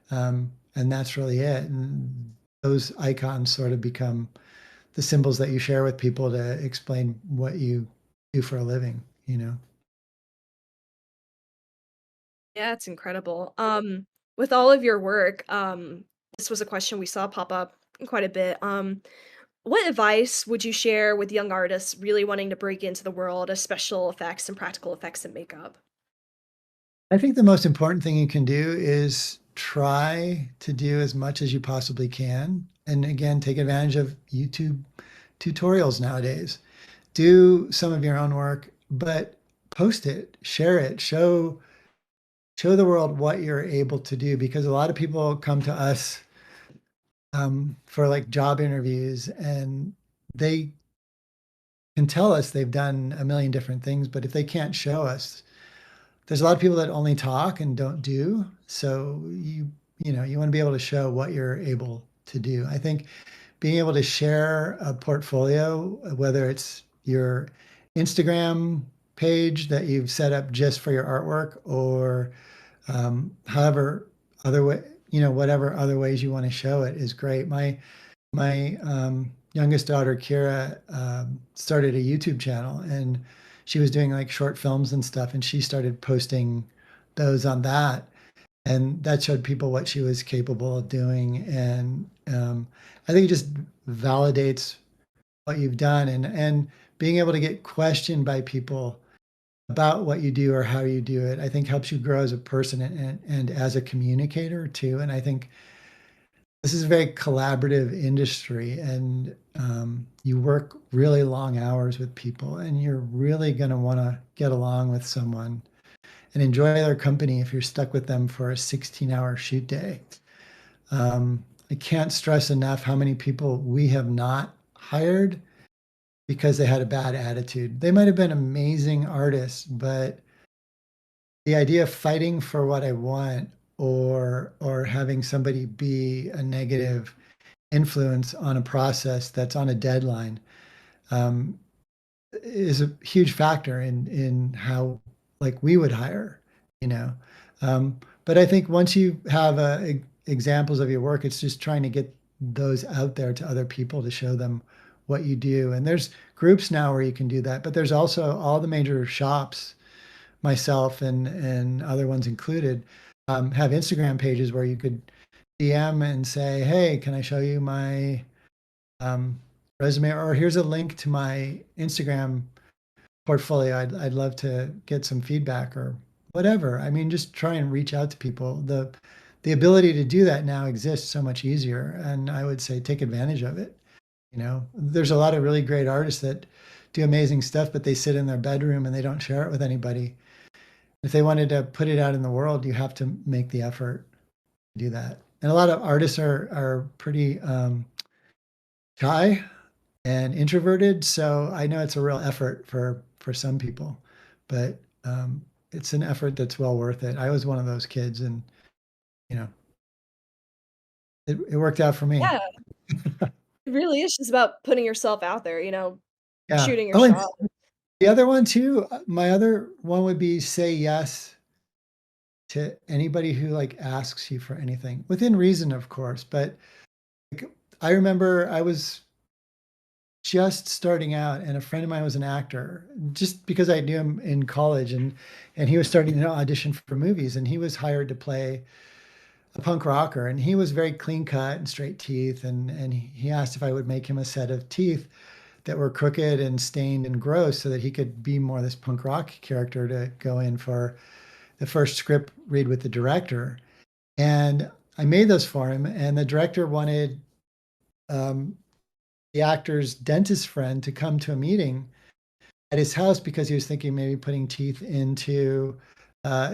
And that's really it. And those icons sort of become the symbols that you share with people to explain what you do for a living. Yeah, it's incredible. With all of your work, this was a question we saw pop up quite a bit. What advice would you share with young artists really wanting to break into the world of special effects and practical effects and makeup? I think the most important thing you can do is try to do as much as you possibly can. And again, take advantage of YouTube tutorials nowadays. Do some of your own work, but post it, share it, show the world what you're able to do, because a lot of people come to us for like job interviews, and they can tell us they've done a million different things, but if they can't show us, there's a lot of people that only talk and don't do. So you want to be able to show what you're able to do. I think being able to share a portfolio, whether it's your Instagram page that you've set up just for your artwork, or however other way, whatever other ways you want to show it, is great. My youngest daughter Kira started a YouTube channel, and she was doing like short films and stuff, and she started posting those on that, and that showed people what she was capable of doing. And I think it just validates what you've done, and being able to get questioned by people about what you do or how you do it, I think helps you grow as a person and as a communicator too. And I think this is a very collaborative industry, and you work really long hours with people, and you're really going to want to get along with someone and enjoy their company if you're stuck with them for a 16-hour shoot day. I can't stress enough how many people we have not hired because they had a bad attitude. They might have been amazing artists, but the idea of fighting for what I want, or having somebody be a negative influence on a process that's on a deadline, um, is a huge factor in how like we would hire. you know. But I think once you have examples of your work, it's just trying to get those out there to other people to show them what you do. And there's groups now where you can do that, but there's also all the major shops, myself and other ones included, have Instagram pages where you could DM and say, "Hey, can I show you my um, resume?" Or here's a link to my Instagram portfolio. I'd love to get some feedback or whatever. I mean, just try and reach out to people. The ability to do that now exists so much easier, and I would say take advantage of it. There's a lot of really great artists that do amazing stuff, but they sit in their bedroom and they don't share it with anybody. If they wanted to put it out in the world, you have to make the effort to do that. And a lot of artists are pretty shy and introverted, so I know it's a real effort for some people, but it's an effort that's well worth it. I was one of those kids, and you know, it worked out for me. Yeah, it really is just about putting yourself out there, Yeah. shooting your Oh, and shot. the other one too. My other one would be say yes to anybody who like asks you for anything within reason, of course. But like, I remember I was just starting out, and a friend of mine was an actor, just because I knew him in college, and he was starting to audition for movies, and he was hired to play a punk rocker, and he was very clean cut and straight teeth, and he asked if I would make him a set of teeth that were crooked and stained and gross so that he could be more this punk rock character to go in for the first script read with the director. And I made those for him, and the director wanted um, the actor's dentist friend to come to a meeting at his house because he was thinking maybe putting teeth into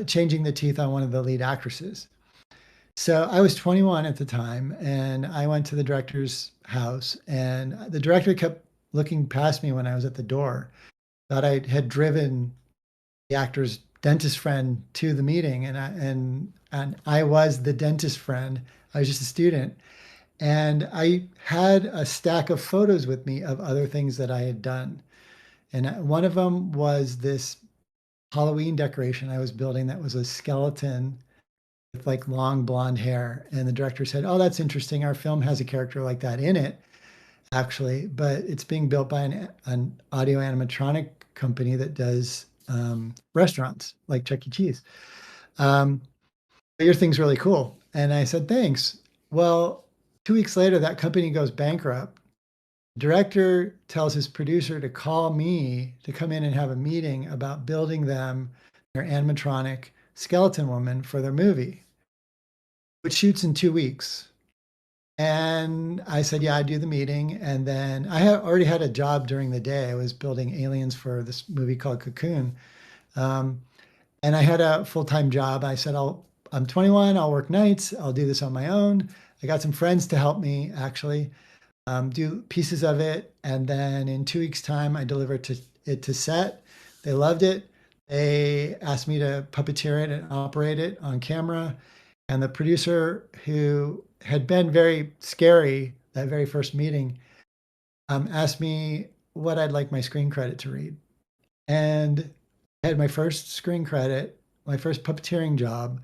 changing the teeth on one of the lead actresses. So I was 21 at the time, and I went to the director's house, and the director kept looking past me when I was at the door. Thought I had driven the actor's dentist friend to the meeting, and I was the dentist friend. I was just a student, and I had a stack of photos with me of other things that I had done. And one of them was this Halloween decoration I was building that was a skeleton with like long blonde hair. And the director said, "Oh, that's interesting. Our film has a character like that in it, actually, but it's being built by an audio animatronic company that does restaurants like Chuck E. Cheese. Um, but your thing's really cool." And I said, "Thanks." Well, 2 weeks later, that company goes bankrupt. The director tells his producer to call me to come in and have a meeting about building them their animatronic skeleton woman for their movie, which shoots in 2 weeks. And I said, "Yeah, I'd do the meeting." And then I had already had a job during the day. I was building aliens for this movie called Cocoon. Um, and I had a full-time job. I said, I'm 21, I'll work nights, I'll do this on my own. I got some friends to help me actually do pieces of it. And then in 2 weeks' time, I delivered it to set. They loved it. They asked me to puppeteer it and operate it on camera. And the producer, who had been very scary that very first meeting, asked me what I'd like my screen credit to read. And I had my first screen credit, my first puppeteering job,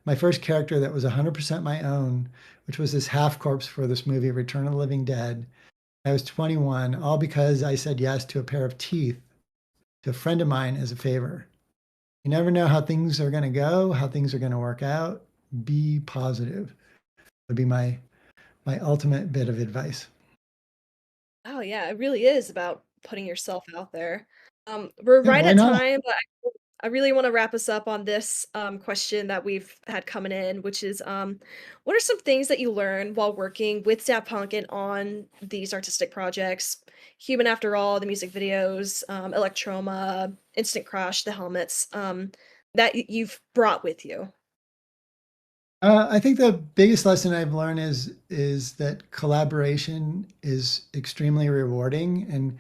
my first character that was 100% my own, which was this half corpse for this movie, Return of the Living Dead. I was 21, all because I said yes to a pair of teeth to a friend of mine as a favor. You never know how things are going to go, how things are going to work out. Be positive would be my ultimate bit of advice. Oh, yeah, it really is about putting yourself out there. We're Yeah, right why at not? time, but I really wanna wrap us up on this, question that we've had coming in, which is, what are some things that you learned while working with Daft Punk and on these artistic projects? Human After All, the music videos, Electroma, Instant Crush, the helmets, that you've brought with you? I think the biggest lesson I've learned is that collaboration is extremely rewarding, and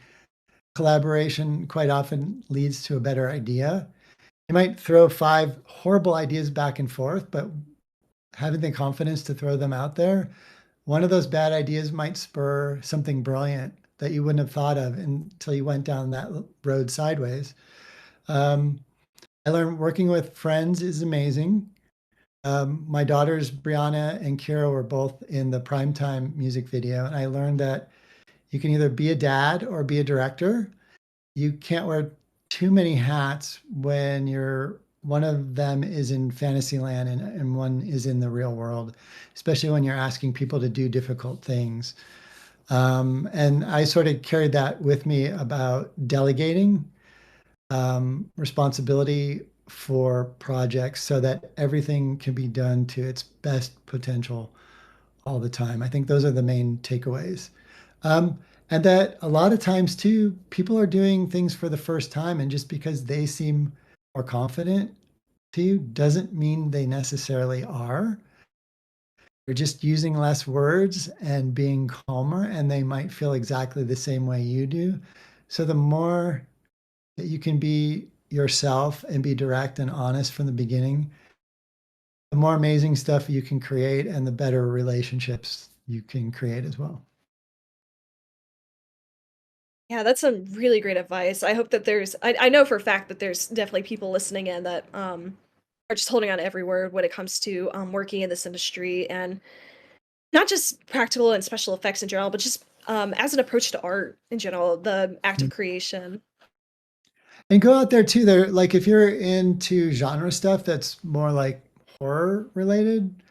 collaboration quite often leads to a better idea. You might throw five horrible ideas back and forth, but having the confidence to throw them out there, one of those bad ideas might spur something brilliant that you wouldn't have thought of until you went down that road sideways. Um, I learned working with friends is amazing. My daughters, Brianna and Kira, were both in the primetime music video, and I learned that you can either be a dad or be a director. You can't wear too many hats when you're one of them is in Fantasyland and one is in the real world, especially when you're asking people to do difficult things. And I sort of carried that with me about delegating responsibility for projects so that everything can be done to its best potential all the time. I think those are the main takeaways. Um, and that a lot of times too, people are doing things for the first time, and just because they seem more confident to you doesn't mean they necessarily are. They're just using less words and being calmer, and they might feel exactly the same way you do. So the more that you can be yourself and be direct and honest from the beginning, the more amazing stuff you can create and the better relationships you can create as well. Yeah, that's some really great advice. I hope that I know for a fact that there's definitely people listening in that are just holding on to every word when it comes to working in this industry, and not just practical and special effects in general, but just as an approach to art in general, the act of Mm. creation. And go out there too. There, like if you're into genre stuff that's more like horror related,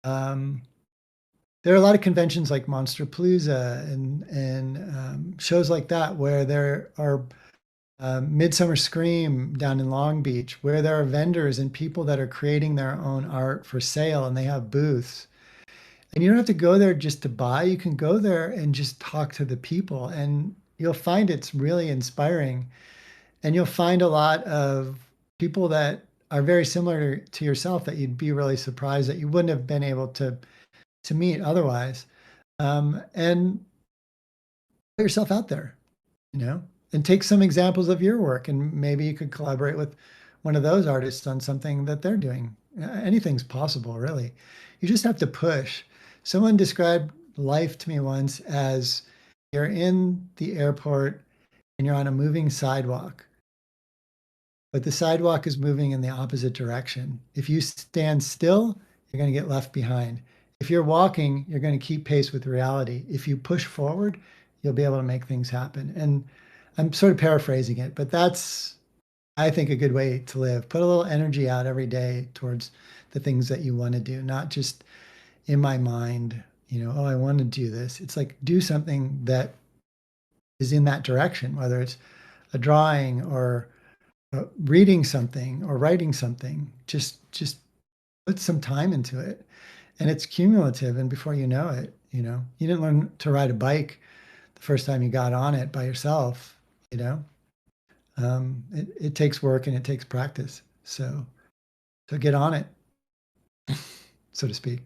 um, there are a lot of conventions like Monsterpalooza and shows like that where there are Midsummer Scream down in Long Beach, where there are vendors and people that are creating their own art for sale, and they have booths. And you don't have to go there just to buy. You can go there and just talk to the people, and you'll find it's really inspiring. And you'll find a lot of people that are very similar to yourself that you'd be really surprised that you wouldn't have been able to meet otherwise. And put yourself out there, you know, and take some examples of your work, and maybe you could collaborate with one of those artists on something that they're doing. Anything's possible, really. You just have to push. Someone described life to me once as you're in the airport and you're on a moving sidewalk, but the sidewalk is moving in the opposite direction. If you stand still, you're going to get left behind. If you're walking, you're going to keep pace with reality. If you push forward, you'll be able to make things happen. And I'm sort of paraphrasing it, but that's, I think, a good way to live. Put a little energy out every day towards the things that you want to do, not just in my mind, oh, I want to do this. It's like do something that is in that direction, whether it's a drawing or reading something or writing something. Just put some time into it, and it's cumulative. And before you know it, you didn't learn to ride a bike the first time you got on it by yourself. You know, it takes work and it takes practice. So get on it, so to speak.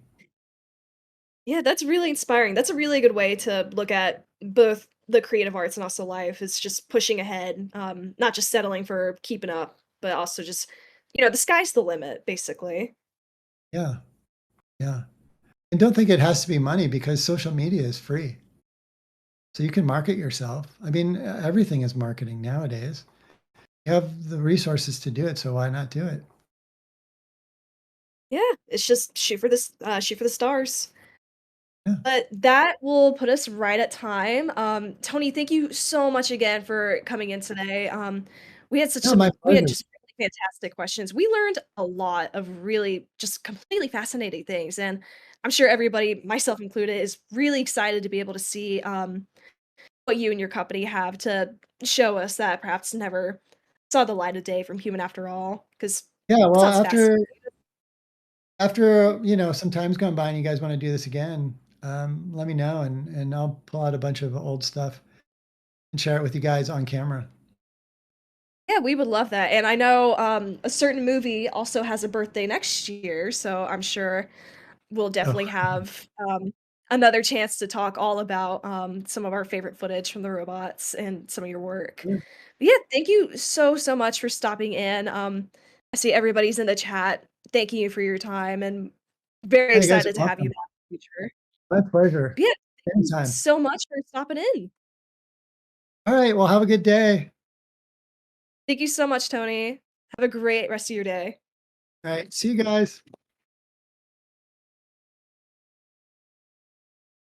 Yeah, that's really inspiring. That's a really good way to look at both the creative arts and also life, is just pushing ahead, not just settling for keeping up, but also just, the sky's the limit, basically. Yeah, yeah. And don't think it has to be money, because social media is free. So you can market yourself. I mean, everything is marketing nowadays. You have the resources to do it, so why not do it? Yeah, it's just shoot for the stars. Yeah. But that will put us right at time. Tony, thank you so much again for coming in today. No, my We had pleasure. just really fantastic questions. We learned a lot of really just completely fascinating things, and I'm sure everybody, myself included, is really excited to be able to see what you and your company have to show us that perhaps never saw the light of day from Human After All. Because Yeah, it well, sounds fascinating. after, some time's gone by and you guys wanna do this again, let me know, and I'll pull out a bunch of old stuff and share it with you guys on camera. Yeah, we would love that. And I know a certain movie also has a birthday next year, so I'm sure we'll Oh, definitely have another chance to talk all about some of our favorite footage from the robots and some of your work. yeah. But yeah, thank you so, so much for stopping in. I see everybody's in the chat thanking you for your time, and very Yeah, you guys are excited to have you welcome. back in the future. My pleasure. But yeah, thank you Anytime. so much for stopping in. Alright, well, have a good day. Thank you so much, Tony. Have a great rest of your day. All right. See you guys.